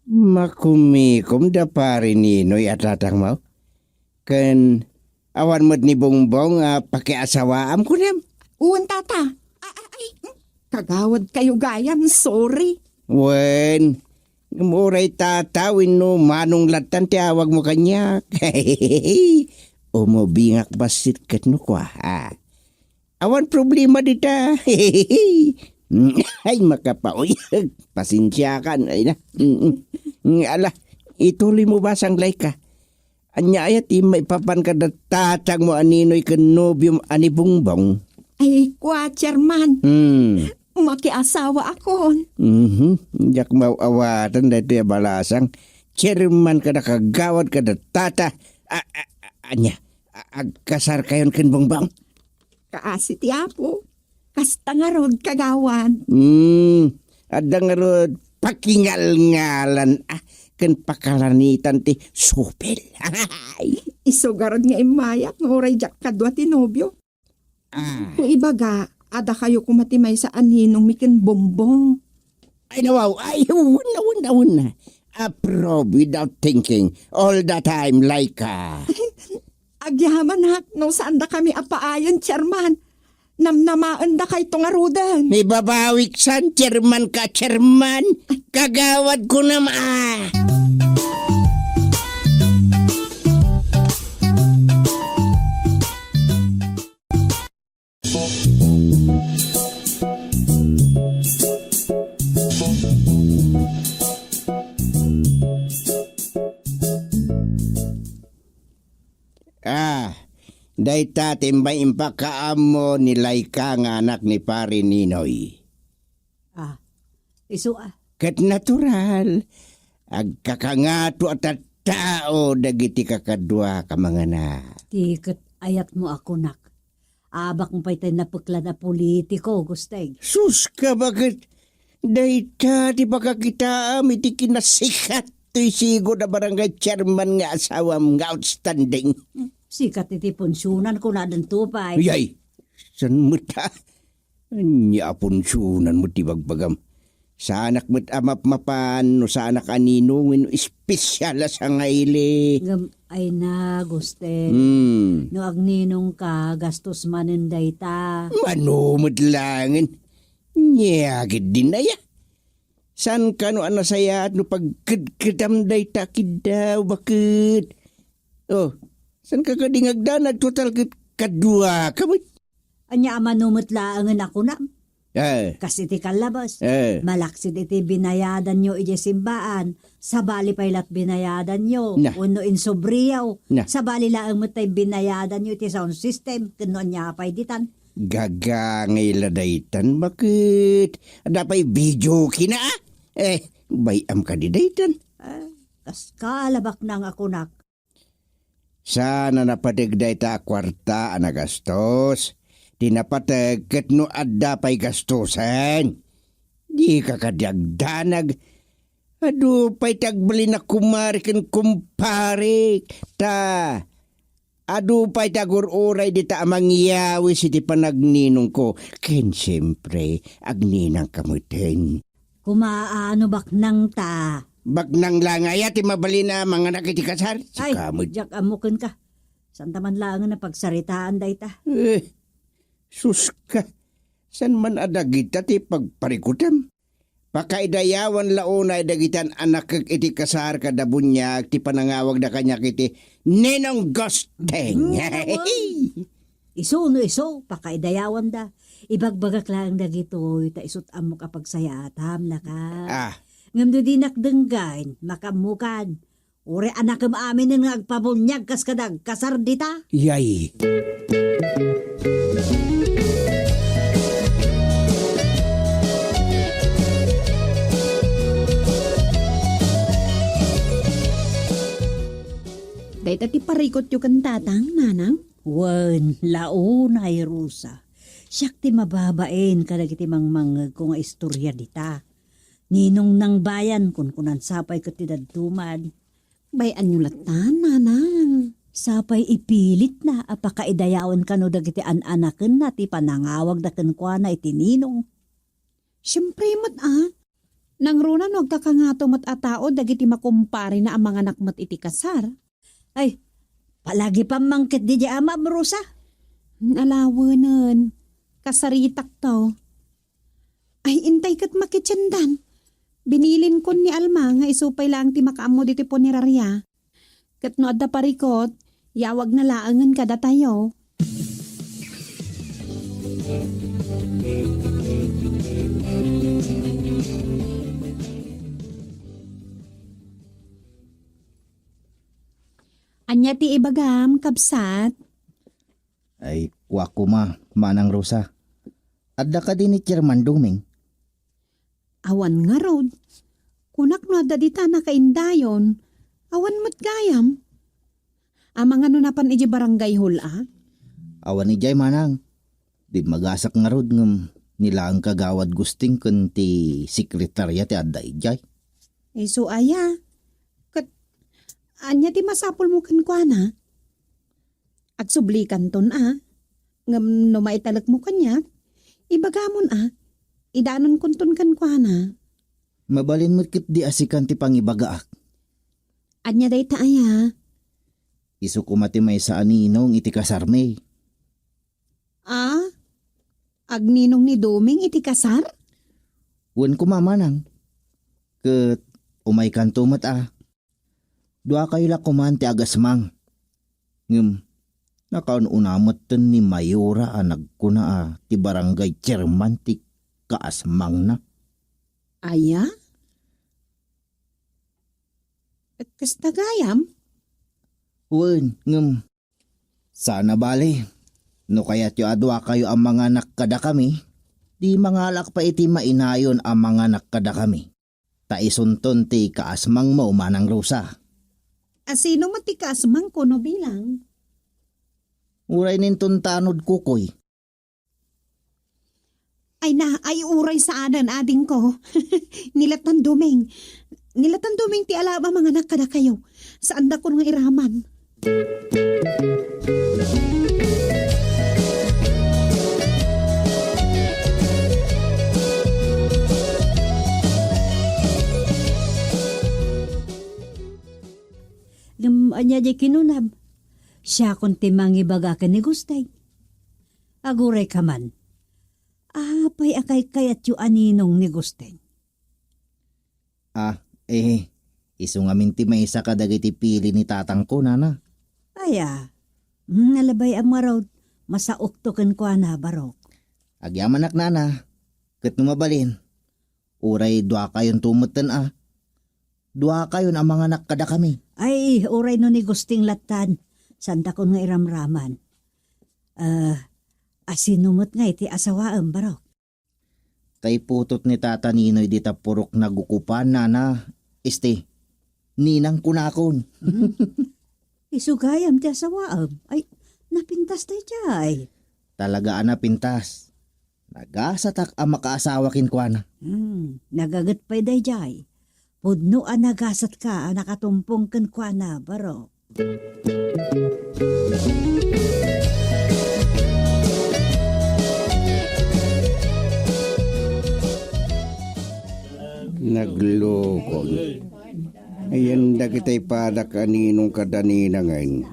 Makumikom da pare Ninoy at tatang mo. Kan awan mo't ni Bongbong pakiasawaam ko nam. Uwan tata. Kagawad kayo gayam, sorry. Wen, muray tatawin no manong latan ti awag mo kanya. Umubingak basit kat no kwa. Awan problema dita. Ay makapauyag. Pasensya kan. Ay na. Ala, ituloy mo ba sang ka? Anya ayat may papan ka da tatang mo aninoy kan nobyum ani Bongbong. Ay, kwa, chairman. Makiasawa ako. Jak mau awatan dito yung balasang. Chairman ka na kagawad ka na tata. Anya, agkasar kayon kin Bongbong. Kaasi ti apo. Kasta nga rod kagawan. Ada nga rod pakingal-ngalan. Kan pakalanitan ti supil. Isugarod nga imayak. Ngoray jak kadwa ti nobyo. Kung ibaga, ada kayo kumatimay sa aninong mikin Bongbong. Ay nawaw, ay wun na. Approve without thinking. All the time like Agyaman hak, no saan da kami apaayon, chairman. Namnamaan da kay tungarudan. May babawik san, chairman ka, chairman. Kagawad ko naman. Dayta timbay impakaamo ni Laika nga anak ni pare Ninoy. Isu Kat natural, agkakangato at tao dagiti kakadwa ka mga na. tiket ayat mo ako nak. Abak mo pa'y tayo napukla na politiko, gustay. Sus ka bakit? Dayta di baka kita iti kinasikat to'y sigo na barangay chairman nga asawam nga outstanding. Sikat iti punsyunan ko na dan tupay. Yay, san mo ta? Anya punsyunan mo ti bagbagam. Sa anak mo't amap-mapan, no sa anak aninungin, espesyal sa ngaili. Ay na, guste. No agninong ka, gastos maninday ta. Manumot langin. Nyagid din na ya. San ka no anasaya at no pagkadamday takid daw, bakit? Oh, san ka kadingagda na total kadua kamit? Anya manumot laangan ako na. Eh. Kasi ti kalabas. Eh. Malaksid iti binayadan nyo iti simbaan. Sa bali pailat binayadan nyo. Na. Uno in sobriyaw. Na. Sa bali laang mo tayo binayadan nyo iti sound system. Kano niya pa'y ditan. Gagangay ladaytan, bakit? Dapay video kina? Bayam ka di daytan. Kas kalabak nang ako nak. Sana napatigday ta kwarta anagastos. Di napatag ket no adda pay gastusan. Di ka kadyagdanag. Adu pay tagbali na kumari ken kumpare. Ta. Adu pay tagururay di ta amangyawi siti panagninong ko. Ken siyempre agninang kamutin. Kumaano bak nang ta. Bagnang lang ay ati mabali na mga nakitikasar. Ay, jak amukin ka. Santaman lang na pagsaritaan day ta. Sus ka, san man adagita ti pagparikutam? Pakaidayawan launay dagitan anak kag iti kasar kada bunyag ti panangawag na kanya kiti Ninong Gosteng. Iso no iso, pakaidayawan da. Ibagbagak lang dagito, isut amok kapag sayatam na ka. Ngamdo di nakdenggain, makamukan. Uri anak kem amin nga agpabunyag kas kadag kasar dita. Yay. Dahil ti parikot yung kan tatang, nanang. Wen, launay rusa. Siyak ti mababain kadag iti mangmangag ko nga istorya dita. Ninong nang bayan kun kunan sapay ket ti dadtumad. Bayan yung latan, nanang. Sapay ipilit na apakaidayawan kano dagiti an-anaken na ti panangawag da ken kuana iti ninong. Siyempre mat Nang runa no agkakangato mat atao dagiti makumpari na ang mga anak mat iti kasar. Ay, palagi pa mangkit di ama Rosa. Alawanan. Kasaritak to. Ay, intay kat makitsandan. Binilin ko ni Alma nga isupay lang ti makaamo diti punerarya. Kat no adda parikot, yawag na laangan kada tayo. Anya ti ibagam, kabsat. Ay, wako manang Rosa. Adda ka din ni Chairman Duming. Awan nga rod. Kunak no adda dita na kaindayon. Awan mo't gayam. Amang ano napan iji barangay hall Awan ni Jay manang. Di magasak nga rod ngem nila ang kagawad gusting kun ti sekretarya ti adda ijay. So aya. Anya ti masapol mo kankwana? Agsublikan ton Ngam no maitalak mo kanya. Ibagamon Idanon kunton kankwana. Mabalin mo kit di asikan ti pangibagaak. Anya day taaya. Isu kumati may sa aninong iti kasarmay. Agninong ni Doming iti kasar? Wen kumamanang. Ket umay kanto mat Dua kayo la kumante agasmang. Ngem, nakaununamot ten ni Mayora nagkuna ti barangay chairman ti kaasmang na. Aya? Kasta gayam? Wen, ngem. Sana bali. No kaya't yu adwa kayo ang mga nakada kami, di mangalak pa iti mainayon ang mga nakada kami. Taisunton ti kaasmang mo manang Rosa. Sino matikas mang kono bilang? Uray nintun tanod kukoy. Ay uray sa adan ading ko. Nilatan duming. Nilatan duming ti alaba mga nakada kayo. Saan da ko nga iraman? Anya di kinunab. Siya kon timang ibaga ka ni Gustay. Aguray ka man. Apay akay kayat yu aninong ni Gustay. Isu nga minti may isa kadagiti pili ni tatang ko, nana. Aya, nalabay ang maraw. Masaok to ken kwa na barok. Agyaman ak nana. Ket numabalin. Uray dua kayon tumutan Dua kayon ang mga nakada kami. Ay, oray no ni Gusting latan. Santa ko nga iramraman. Asinumot nga iti asawaan barok. Kay putot ni Tata Ninoy dita purok nagukupan, nana. Ninang kunakon. Isugayam ti asawaan. Ay, napintas tayo jay. Talaga napintas. Nagasatak ang makaasawa kinkwana. Nagagat pa'y day jay. Pudno nagasat ka nakatumpong kinkwana barok. Naglokon. Ayan dagitay padak aninong kadanina ngayon.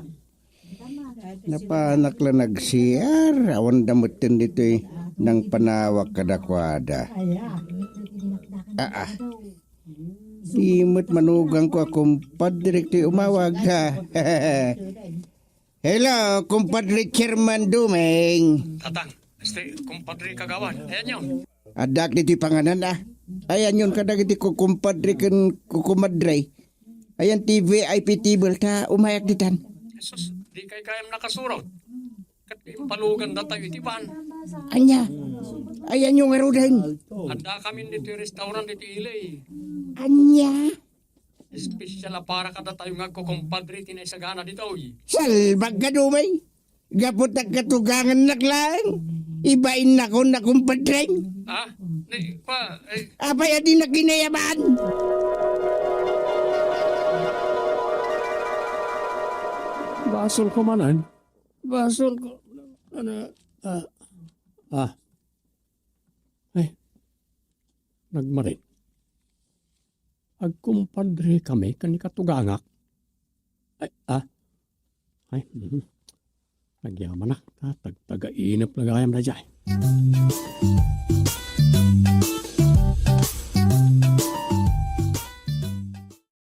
Napanak lang nagsiyar. Awan damutin dito ng panawak kadakwada. Simot manugang ko kumpadre ti umawag ha. Hello, kumpadre Chairman Duming. Tatang, kumpadre kagawan. Ayan yun. Adak diti panganan Ayan yun kadag iti kukumpadre ken kukumadre. Ayan TV, IP table ta, umayak ditan. Jesus, di kay kayam nakasurot. Kat palugan na tayo itiban. Anya, ayan yung arudan. Handa kami dito yung restaurant dito ilay. Anya, Espesyal para kada tayo nga ko kumpadre tinay sagana dito. salbag ka dumay. Gapot ang katugangan naklang. Ibain na ko na kumpadreng. Ha? Di pa, Abay adi na ginayaman. basol ko manan. Basol ko. Ay, nagmarin. Agkumpadre kami kanikatugangak. Ay, nagyaman na. Tagtaga-inap na gayam na dyan.